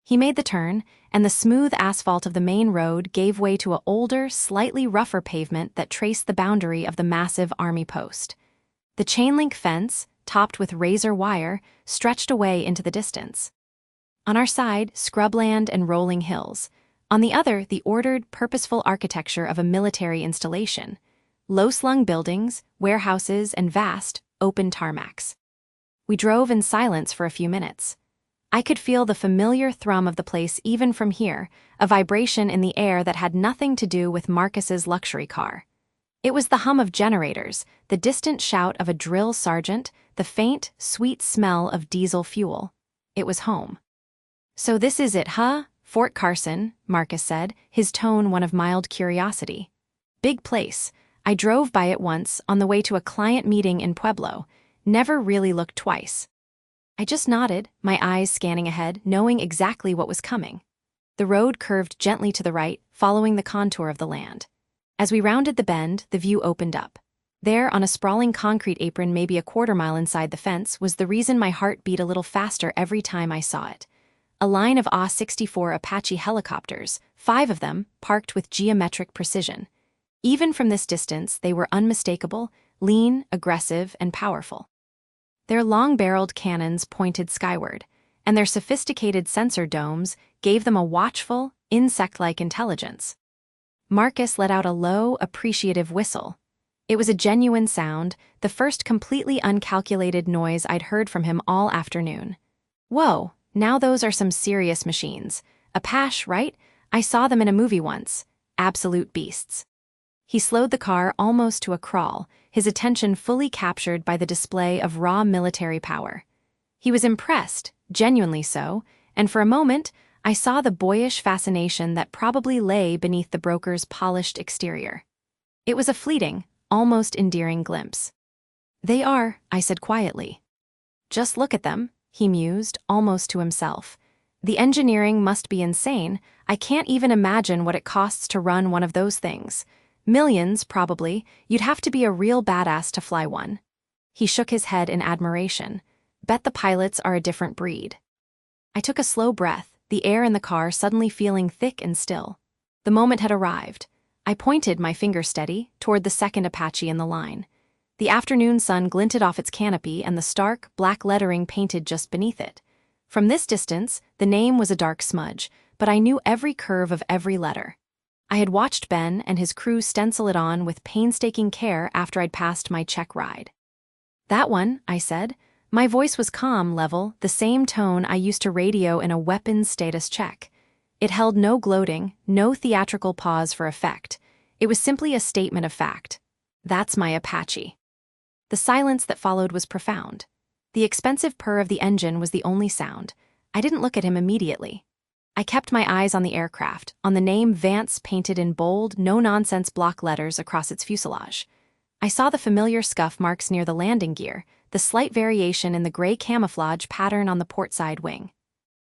He made the turn, and the smooth asphalt of the main road gave way to an older, slightly rougher pavement that traced the boundary of the massive army post. The chain-link fence, topped with razor wire, stretched away into the distance. On our side, scrubland and rolling hills. On the other, the ordered, purposeful architecture of a military installation. Low-slung buildings, warehouses, and vast, open tarmacs. We drove in silence for a few minutes. I could feel the familiar thrum of the place even from here, a vibration in the air that had nothing to do with Marcus's luxury car. It was the hum of generators, the distant shout of a drill sergeant, the faint, sweet smell of diesel fuel. It was home. "So this is it, huh? Fort Carson," Marcus said, his tone one of mild curiosity. "Big place. I drove by it once on the way to a client meeting in Pueblo. Never really looked twice." I just nodded, my eyes scanning ahead, knowing exactly what was coming. The road curved gently to the right, following the contour of the land. As we rounded the bend, the view opened up. There, on a sprawling concrete apron maybe a quarter-mile inside the fence, was the reason my heart beat a little faster every time I saw it. A line of AH-64 Apache helicopters, 5 of them, parked with geometric precision. Even from this distance, they were unmistakable, lean, aggressive, and powerful. Their long-barreled cannons pointed skyward, and their sophisticated sensor domes gave them a watchful, insect-like intelligence. Marcus let out a low, appreciative whistle. It was a genuine sound, the first completely uncalculated noise I'd heard from him all afternoon. "Whoa, now those are some serious machines. Apache, right? I saw them in a movie once. Absolute beasts." He slowed the car almost to a crawl, his attention fully captured by the display of raw military power. He was impressed, genuinely so, and for a moment, I saw the boyish fascination that probably lay beneath the broker's polished exterior. It was a fleeting, almost endearing glimpse. "They are," I said quietly. "Just look at them," he mused, almost to himself. "The engineering must be insane. I can't even imagine what it costs to run one of those things. Millions, probably. You'd have to be a real badass to fly one." He shook his head in admiration. "Bet the pilots are a different breed." I took a slow breath, the air in the car suddenly feeling thick and still. The moment had arrived. I pointed, my finger steady, toward the second Apache in the line. The afternoon sun glinted off its canopy and the stark, black lettering painted just beneath it. From this distance, the name was a dark smudge, but I knew every curve of every letter. I had watched Ben and his crew stencil it on with painstaking care after I'd passed my check ride. "That one," I said. My voice was calm, level, the same tone I used to radio in a weapons status check. It held no gloating, no theatrical pause for effect. It was simply a statement of fact. "That's my Apache." The silence that followed was profound. The expensive purr of the engine was the only sound. I didn't look at him immediately. I kept my eyes on the aircraft, on the name Vance painted in bold, no-nonsense block letters across its fuselage. I saw the familiar scuff marks near the landing gear, the slight variation in the gray camouflage pattern on the portside wing.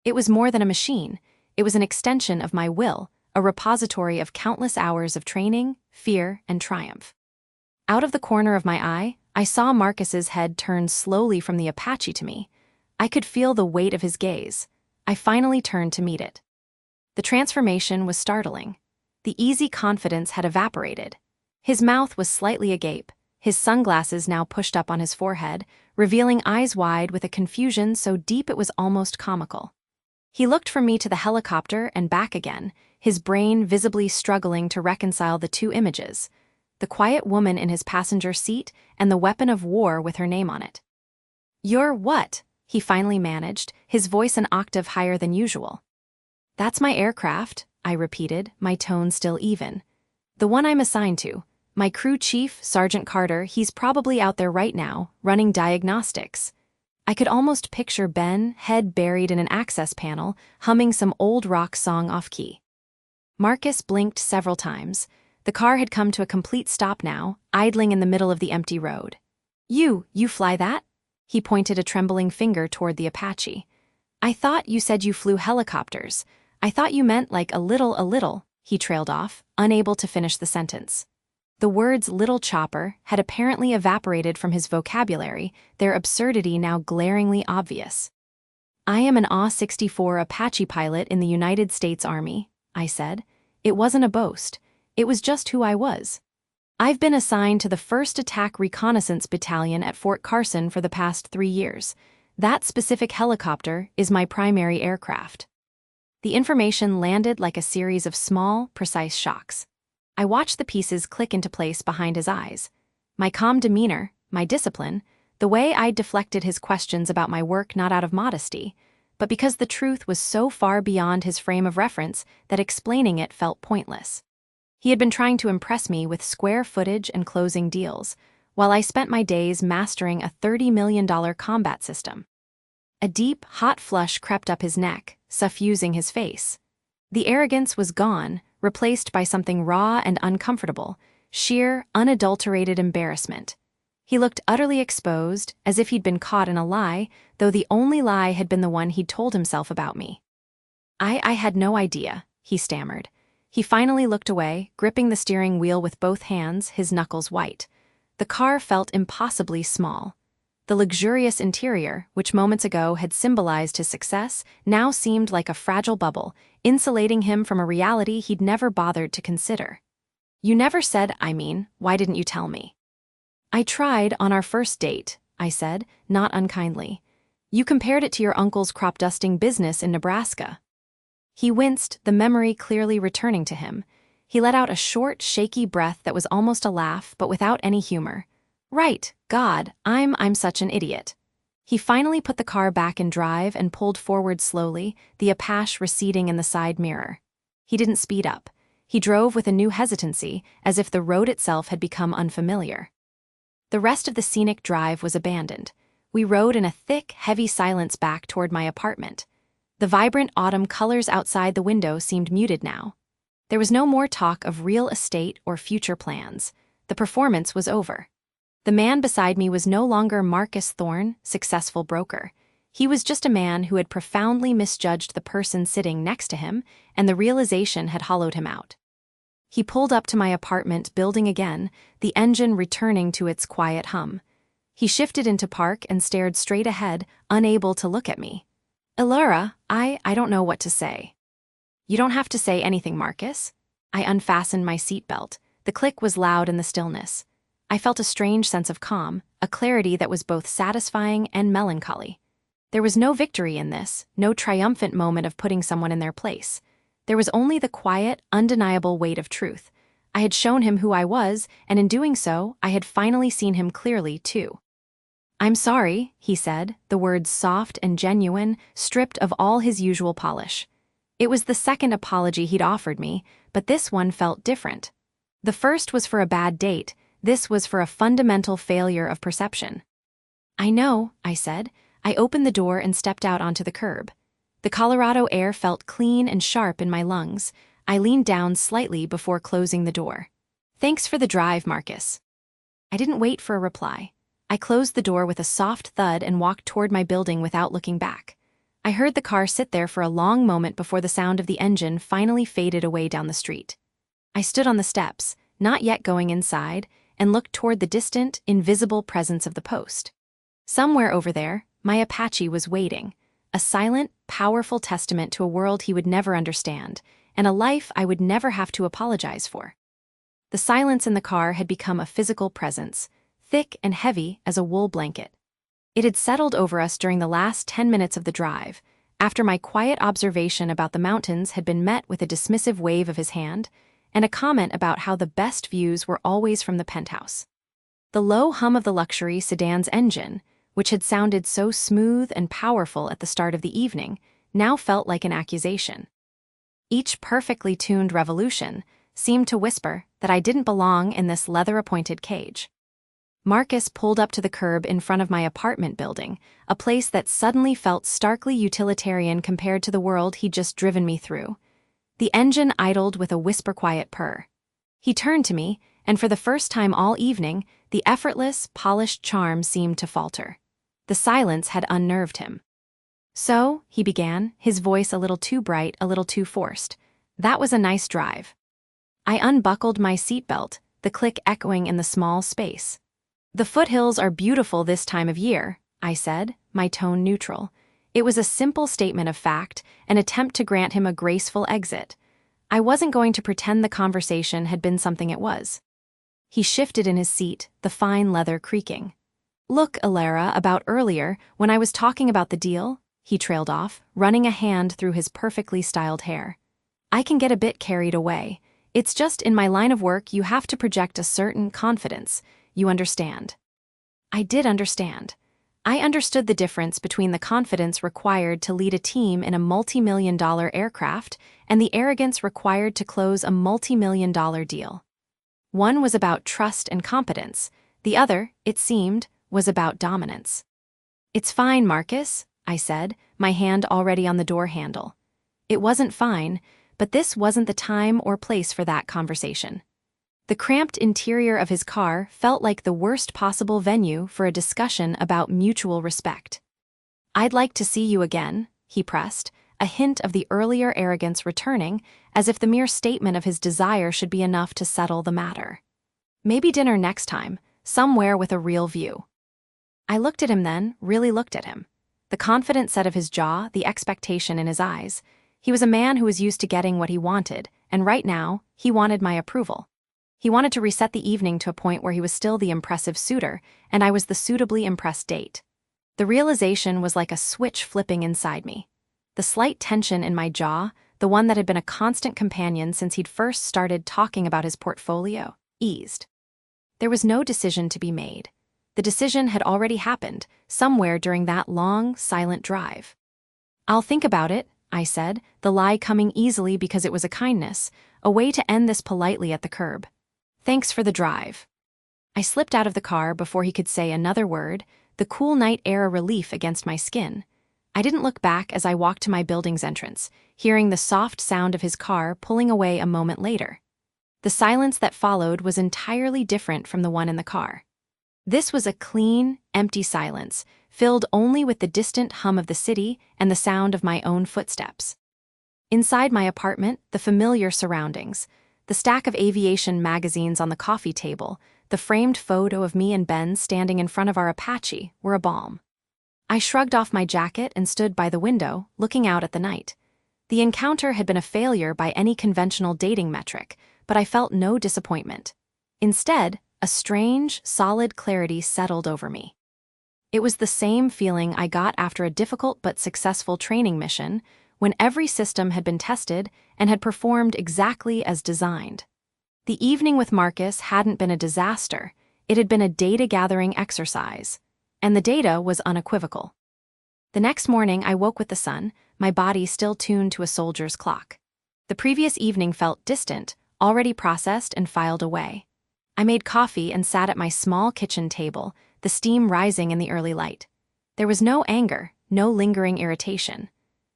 It was more than a machine. It was an extension of my will, a repository of countless hours of training, fear, and triumph. Out of the corner of my eye, I saw Marcus's head turn slowly from the Apache to me. I could feel the weight of his gaze. I finally turned to meet it. The transformation was startling. The easy confidence had evaporated. His mouth was slightly agape, his sunglasses now pushed up on his forehead, revealing eyes wide with a confusion so deep it was almost comical. He looked from me to the helicopter and back again, his brain visibly struggling to reconcile the two images: the quiet woman in his passenger seat and the weapon of war with her name on it. "You're what?" he finally managed, his voice an octave higher than usual. "That's my aircraft," I repeated, my tone still even. "The one I'm assigned to. My crew chief, Sergeant Carter, he's probably out there right now, running diagnostics." I could almost picture Ben, head buried in an access panel, humming some old rock song off-key. Marcus blinked several times. The car had come to a complete stop now, idling in the middle of the empty road. You fly that?" He pointed a trembling finger toward the Apache. "I thought you said you flew helicopters. I thought you meant like a little," he trailed off, unable to finish the sentence. The words "little chopper" had apparently evaporated from his vocabulary, their absurdity now glaringly obvious. "I am an AW-64 Apache pilot in the United States Army," I said. It wasn't a boast. It was just who I was. "I've been assigned to the 1st Attack Reconnaissance Battalion at Fort Carson for the past 3 years. That specific helicopter is my primary aircraft." The information landed like a series of small, precise shocks. I watched the pieces click into place behind his eyes. My calm demeanor, my discipline, the way I'd deflected his questions about my work not out of modesty, but because the truth was so far beyond his frame of reference that explaining it felt pointless. He had been trying to impress me with square footage and closing deals, while I spent my days mastering a $30 million combat system. A deep, hot flush crept up his neck, suffusing his face. The arrogance was gone, replaced by something raw and uncomfortable, sheer, unadulterated embarrassment. He looked utterly exposed, as if he'd been caught in a lie, though the only lie had been the one he'd told himself about me. I had no idea," he stammered. He finally looked away, gripping the steering wheel with both hands, his knuckles white. The car felt impossibly small. The luxurious interior, which moments ago had symbolized his success, now seemed like a fragile bubble, insulating him from a reality he'd never bothered to consider. "You never said, why didn't you tell me?" "I tried on our first date," I said, not unkindly. "You compared it to your uncle's crop-dusting business in Nebraska." He winced, the memory clearly returning to him. He let out a short, shaky breath that was almost a laugh, but without any humor. "Right, God, I'm such an idiot." He finally put the car back in drive and pulled forward slowly, the Apache receding in the side mirror. He didn't speed up. He drove with a new hesitancy, as if the road itself had become unfamiliar. The rest of the scenic drive was abandoned. We rode in a thick, heavy silence back toward my apartment. The vibrant autumn colors outside the window seemed muted now. There was no more talk of real estate or future plans. The performance was over. The man beside me was no longer Marcus Thorne, successful broker. He was just a man who had profoundly misjudged the person sitting next to him, and the realization had hollowed him out. He pulled up to my apartment building again, the engine returning to its quiet hum. He shifted into park and stared straight ahead, unable to look at me. "Elora, I don't know what to say." "You don't have to say anything, Marcus." I unfastened my seatbelt. The click was loud in the stillness. I felt a strange sense of calm, a clarity that was both satisfying and melancholy. There was no victory in this, no triumphant moment of putting someone in their place. There was only the quiet, undeniable weight of truth. I had shown him who I was, and in doing so, I had finally seen him clearly, too. "I'm sorry," he said, the words soft and genuine, stripped of all his usual polish. It was the second apology he'd offered me, but this one felt different. The first was for a bad date, this was for a fundamental failure of perception. "I know," I said. I opened the door and stepped out onto the curb. The Colorado air felt clean and sharp in my lungs. I leaned down slightly before closing the door. "Thanks for the drive, Marcus." I didn't wait for a reply. I closed the door with a soft thud and walked toward my building without looking back. I heard the car sit there for a long moment before the sound of the engine finally faded away down the street. I stood on the steps, not yet going inside, and looked toward the distant, invisible presence of the post. Somewhere over there, my Apache was waiting, a silent, powerful testament to a world he would never understand, and a life I would never have to apologize for. The silence in the car had become a physical presence, thick and heavy as a wool blanket. It had settled over us during the last 10 minutes of the drive, after my quiet observation about the mountains had been met with a dismissive wave of his hand, and a comment about how the best views were always from the penthouse. The low hum of the luxury sedan's engine, which had sounded so smooth and powerful at the start of the evening, now felt like an accusation. Each perfectly tuned revolution seemed to whisper that I didn't belong in this leather-appointed cage. Marcus pulled up to the curb in front of my apartment building, a place that suddenly felt starkly utilitarian compared to the world he'd just driven me through. The engine idled with a whisper-quiet purr. He turned to me, and for the first time all evening, the effortless, polished charm seemed to falter. The silence had unnerved him. "So," he began, his voice a little too bright, a little too forced. "That was a nice drive." I unbuckled my seatbelt, the click echoing in the small space. "The foothills are beautiful this time of year," I said, my tone neutral. It was a simple statement of fact, an attempt to grant him a graceful exit. I wasn't going to pretend the conversation had been something it was. He shifted in his seat, the fine leather creaking. "Look, Alara, about earlier, when I was talking about the deal," he trailed off, running a hand through his perfectly styled hair. "I can get a bit carried away. It's just in my line of work you have to project a certain confidence. You understand." I did understand. I understood the difference between the confidence required to lead a team in a multi-million-dollar aircraft and the arrogance required to close a multi-million-dollar deal. One was about trust and competence. The other, it seemed, was about dominance. "It's fine, Marcus," I said, my hand already on the door handle. It wasn't fine, but this wasn't the time or place for that conversation. The cramped interior of his car felt like the worst possible venue for a discussion about mutual respect. "I'd like to see you again," he pressed, a hint of the earlier arrogance returning, as if the mere statement of his desire should be enough to settle the matter. "Maybe dinner next time, somewhere with a real view." I looked at him then, really looked at him. The confident set of his jaw, the expectation in his eyes. He was a man who was used to getting what he wanted, and right now, he wanted my approval. He wanted to reset the evening to a point where he was still the impressive suitor, and I was the suitably impressed date. The realization was like a switch flipping inside me. The slight tension in my jaw, the one that had been a constant companion since he'd first started talking about his portfolio, eased. There was no decision to be made. The decision had already happened, somewhere during that long, silent drive. "I'll think about it," I said, the lie coming easily because it was a kindness, a way to end this politely at the curb. "Thanks for the drive." I slipped out of the car before he could say another word, the cool night air a relief against my skin. I didn't look back as I walked to my building's entrance, hearing the soft sound of his car pulling away a moment later. The silence that followed was entirely different from the one in the car. This was a clean, empty silence, filled only with the distant hum of the city and the sound of my own footsteps. Inside my apartment, the familiar surroundings, the stack of aviation magazines on the coffee table, the framed photo of me and Ben standing in front of our Apache, were a balm. I shrugged off my jacket and stood by the window, looking out at the night. The encounter had been a failure by any conventional dating metric, but I felt no disappointment. Instead, a strange, solid clarity settled over me. It was the same feeling I got after a difficult but successful training mission, when every system had been tested and had performed exactly as designed. The evening with Marcus hadn't been a disaster, it had been a data-gathering exercise, and the data was unequivocal. The next morning I woke with the sun, my body still tuned to a soldier's clock. The previous evening felt distant, already processed and filed away. I made coffee and sat at my small kitchen table, the steam rising in the early light. There was no anger, no lingering irritation.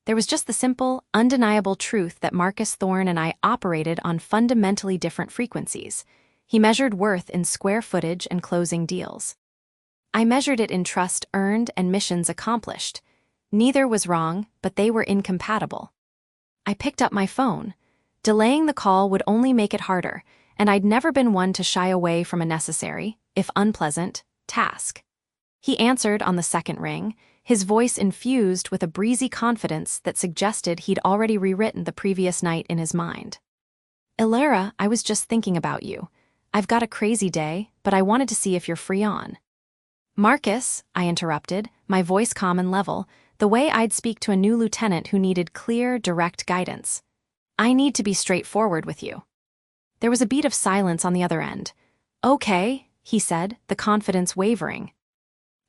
There was just the simple, undeniable truth that Marcus Thorne and I operated on fundamentally different frequencies. He measured worth in square footage and closing deals. I measured it in trust earned and missions accomplished. Neither was wrong, but they were incompatible. I picked up my phone. Delaying the call would only make it harder, and I'd never been one to shy away from a necessary, if unpleasant, task. He answered on the second ring, his voice infused with a breezy confidence that suggested he'd already rewritten the previous night in his mind. "Ilara, I was just thinking about you. I've got a crazy day, but I wanted to see if you're free on." "Marcus," I interrupted, my voice calm and level, the way I'd speak to a new lieutenant who needed clear, direct guidance. "I need to be straightforward with you." There was a beat of silence on the other end. "Okay," he said, the confidence wavering.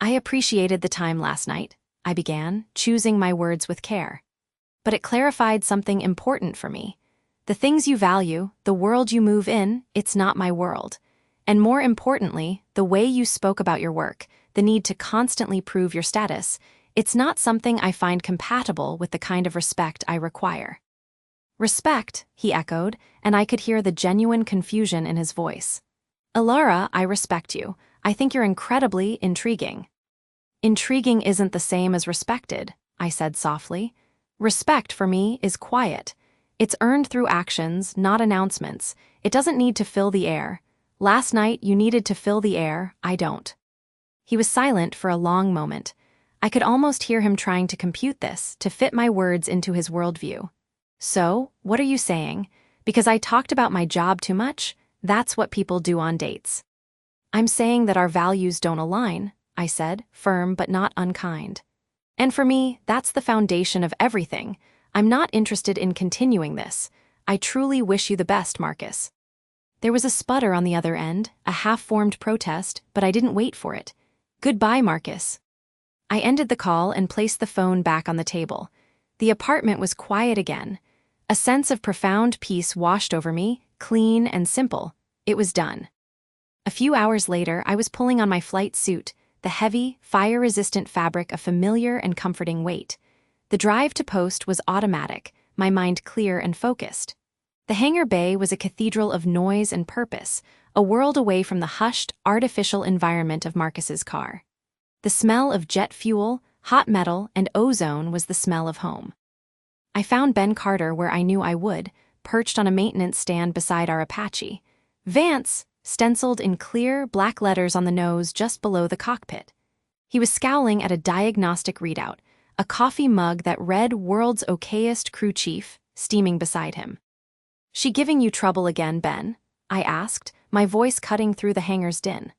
"I appreciated the time last night," I began, choosing my words with care. "But it clarified something important for me. The things you value, the world you move in, it's not my world. And more importantly, the way you spoke about your work, the need to constantly prove your status, it's not something I find compatible with the kind of respect I require." "Respect," he echoed, and I could hear the genuine confusion in his voice. "Ilara, I respect you. I think you're incredibly intriguing." "Intriguing isn't the same as respected," I said softly. "Respect for me is quiet. It's earned through actions, not announcements. It doesn't need to fill the air. Last night you needed to fill the air, I don't." He was silent for a long moment. I could almost hear him trying to compute this, to fit my words into his worldview. "So, what are you saying? Because I talked about my job too much? That's what people do on dates." "I'm saying that our values don't align," I said, firm but not unkind. "And for me, that's the foundation of everything. I'm not interested in continuing this. I truly wish you the best, Marcus." There was a sputter on the other end, a half-formed protest, but I didn't wait for it. "Goodbye, Marcus." I ended the call and placed the phone back on the table. The apartment was quiet again. A sense of profound peace washed over me, clean and simple. It was done. A few hours later, I was pulling on my flight suit, the heavy, fire-resistant fabric a familiar and comforting weight. The drive to post was automatic, my mind clear and focused. The hangar bay was a cathedral of noise and purpose, a world away from the hushed, artificial environment of Marcus's car. The smell of jet fuel, hot metal, and ozone was the smell of home. I found Ben Carter where I knew I would, perched on a maintenance stand beside our Apache. "Vance," stenciled in clear, black letters on the nose just below the cockpit. He was scowling at a diagnostic readout, a coffee mug that read "World's Okayest Crew Chief," steaming beside him. "She giving you trouble again, Ben?" I asked, my voice cutting through the hangar's din.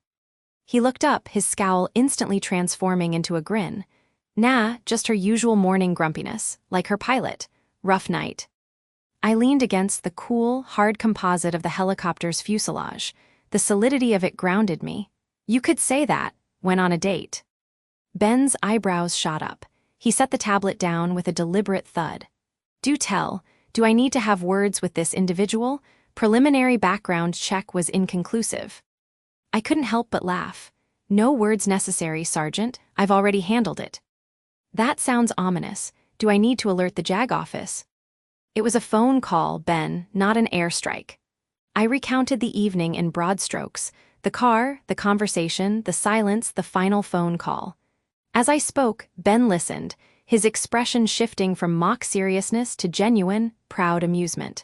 He looked up, his scowl instantly transforming into a grin. "Nah, just her usual morning grumpiness, like her pilot. Rough night." I leaned against the cool, hard composite of the helicopter's fuselage. The solidity of it grounded me. "You could say that, when on a date." Ben's eyebrows shot up. He set the tablet down with a deliberate thud. "Do tell, do I need to have words with this individual? Preliminary background check was inconclusive." I couldn't help but laugh. "No words necessary, Sergeant. I've already handled it." "That sounds ominous. Do I need to alert the JAG office?" "It was a phone call, Ben, not an airstrike." I recounted the evening in broad strokes: the car, the conversation, the silence, the final phone call. As I spoke, Ben listened, his expression shifting from mock seriousness to genuine, proud amusement.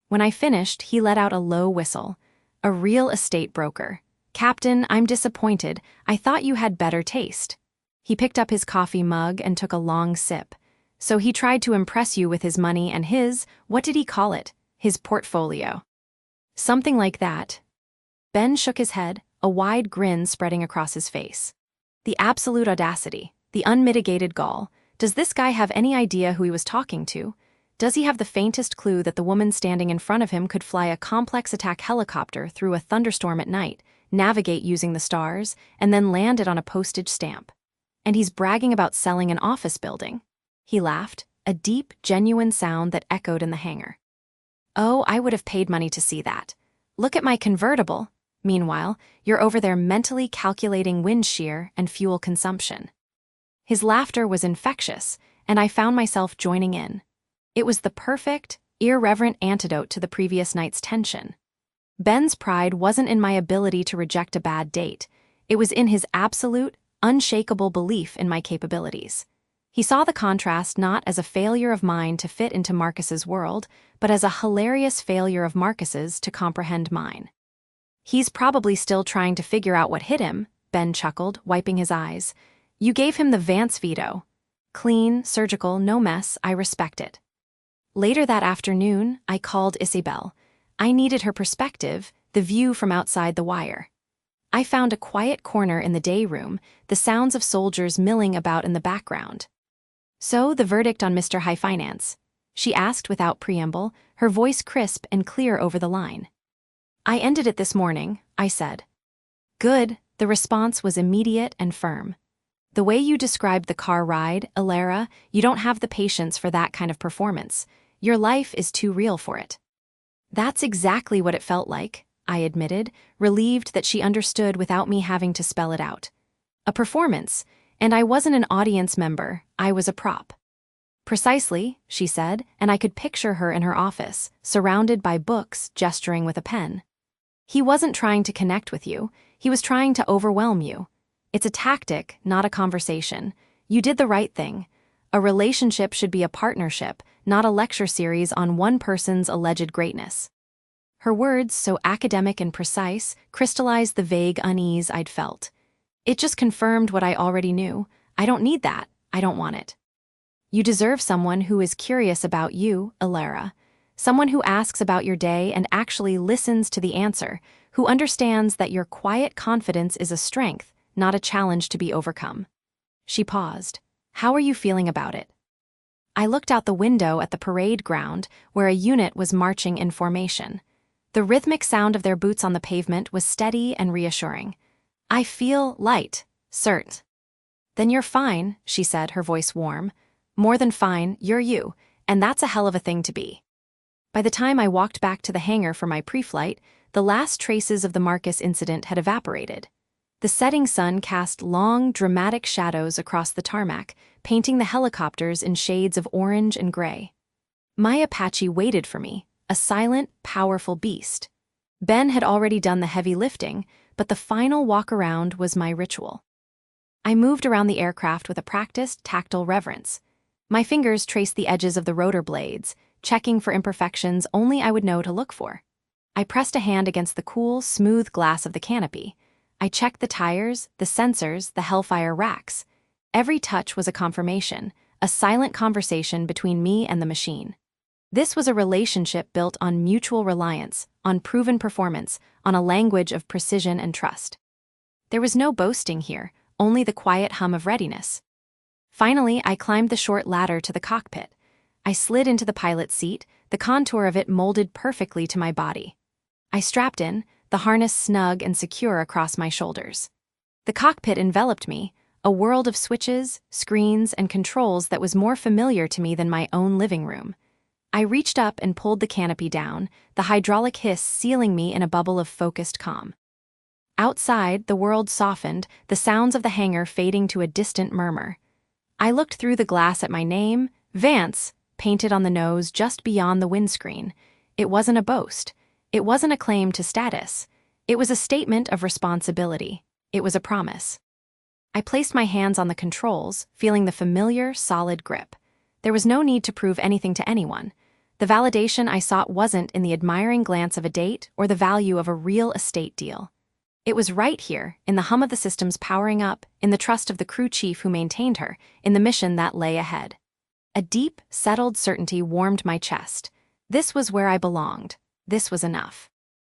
When I finished, he let out a low whistle. "A real estate broker. Captain, I'm disappointed. I thought you had better taste." He picked up his coffee mug and took a long sip. "So he tried to impress you with his money and his, what did he call it? His portfolio." "Something like that." Ben shook his head, a wide grin spreading across his face. The absolute audacity, the unmitigated gall. Does this guy have any idea who he was talking to? Does he have the faintest clue that the woman standing in front of him could fly a complex attack helicopter through a thunderstorm at night, navigate using the stars, and then land it on a postage stamp? And he's bragging about selling an office building. He laughed, a deep, genuine sound that echoed in the hangar. Oh, I would have paid money to see that. Look at my convertible. Meanwhile, you're over there mentally calculating wind shear and fuel consumption. His laughter was infectious, and I found myself joining in. It was the perfect, irreverent antidote to the previous night's tension. Ben's pride wasn't in my ability to reject a bad date. It was in his absolute, unshakable belief in my capabilities. He saw the contrast not as a failure of mine to fit into Marcus's world, but as a hilarious failure of Marcus's to comprehend mine. He's probably still trying to figure out what hit him, Ben chuckled, wiping his eyes. You gave him the Vance veto. Clean, surgical, no mess, I respect it. Later that afternoon, I called Isabel. I needed her perspective, the view from outside the wire. I found a quiet corner in the day room, the sounds of soldiers milling about in the background. So, the verdict on Mr. High Finance? She asked without preamble, her voice crisp and clear over the line. I ended it this morning, I said. Good, the response was immediate and firm. The way you described the car ride, Alara, you don't have the patience for that kind of performance. Your life is too real for it. That's exactly what it felt like, I admitted, relieved that she understood without me having to spell it out. A performance, and I wasn't an audience member, I was a prop. Precisely, she said, and I could picture her in her office, surrounded by books, gesturing with a pen. He wasn't trying to connect with you, he was trying to overwhelm you. It's a tactic, not a conversation. You did the right thing. A relationship should be a partnership, not a lecture series on one person's alleged greatness. Her words, so academic and precise, crystallized the vague unease I'd felt. It just confirmed what I already knew. I don't need that. I don't want it. You deserve someone who is curious about you, Alara. Someone who asks about your day and actually listens to the answer, who understands that your quiet confidence is a strength, not a challenge to be overcome. She paused. How are you feeling about it? I looked out the window at the parade ground, where a unit was marching in formation. The rhythmic sound of their boots on the pavement was steady and reassuring. I feel light, cert. Then you're fine, she said, her voice warm. More than fine, you're you, and that's a hell of a thing to be. By the time I walked back to the hangar for my pre-flight, the last traces of the Marcus incident had evaporated. The setting sun cast long, dramatic shadows across the tarmac, painting the helicopters in shades of orange and gray. My Apache waited for me, a silent, powerful beast. Ben had already done the heavy lifting, but the final walk-around was my ritual. I moved around the aircraft with a practiced, tactile reverence. My fingers traced the edges of the rotor blades, checking for imperfections only I would know to look for. I pressed a hand against the cool, smooth glass of the canopy. I checked the tires, the sensors, the Hellfire racks. Every touch was a confirmation, a silent conversation between me and the machine. This was a relationship built on mutual reliance, on proven performance, on a language of precision and trust. There was no boasting here, only the quiet hum of readiness. Finally, I climbed the short ladder to the cockpit. I slid into the pilot's seat, the contour of it molded perfectly to my body. I strapped in, the harness snug and secure across my shoulders. The cockpit enveloped me, a world of switches, screens, and controls that was more familiar to me than my own living room. I reached up and pulled the canopy down, the hydraulic hiss sealing me in a bubble of focused calm. Outside, the world softened, the sounds of the hangar fading to a distant murmur. I looked through the glass at my name, Vance, painted on the nose just beyond the windscreen. It wasn't a boast. It wasn't a claim to status. It was a statement of responsibility. It was a promise. I placed my hands on the controls, feeling the familiar, solid grip. There was no need to prove anything to anyone. The validation I sought wasn't in the admiring glance of a date or the value of a real estate deal. It was right here, in the hum of the systems powering up, in the trust of the crew chief who maintained her, in the mission that lay ahead. A deep, settled certainty warmed my chest. This was where I belonged. This was enough.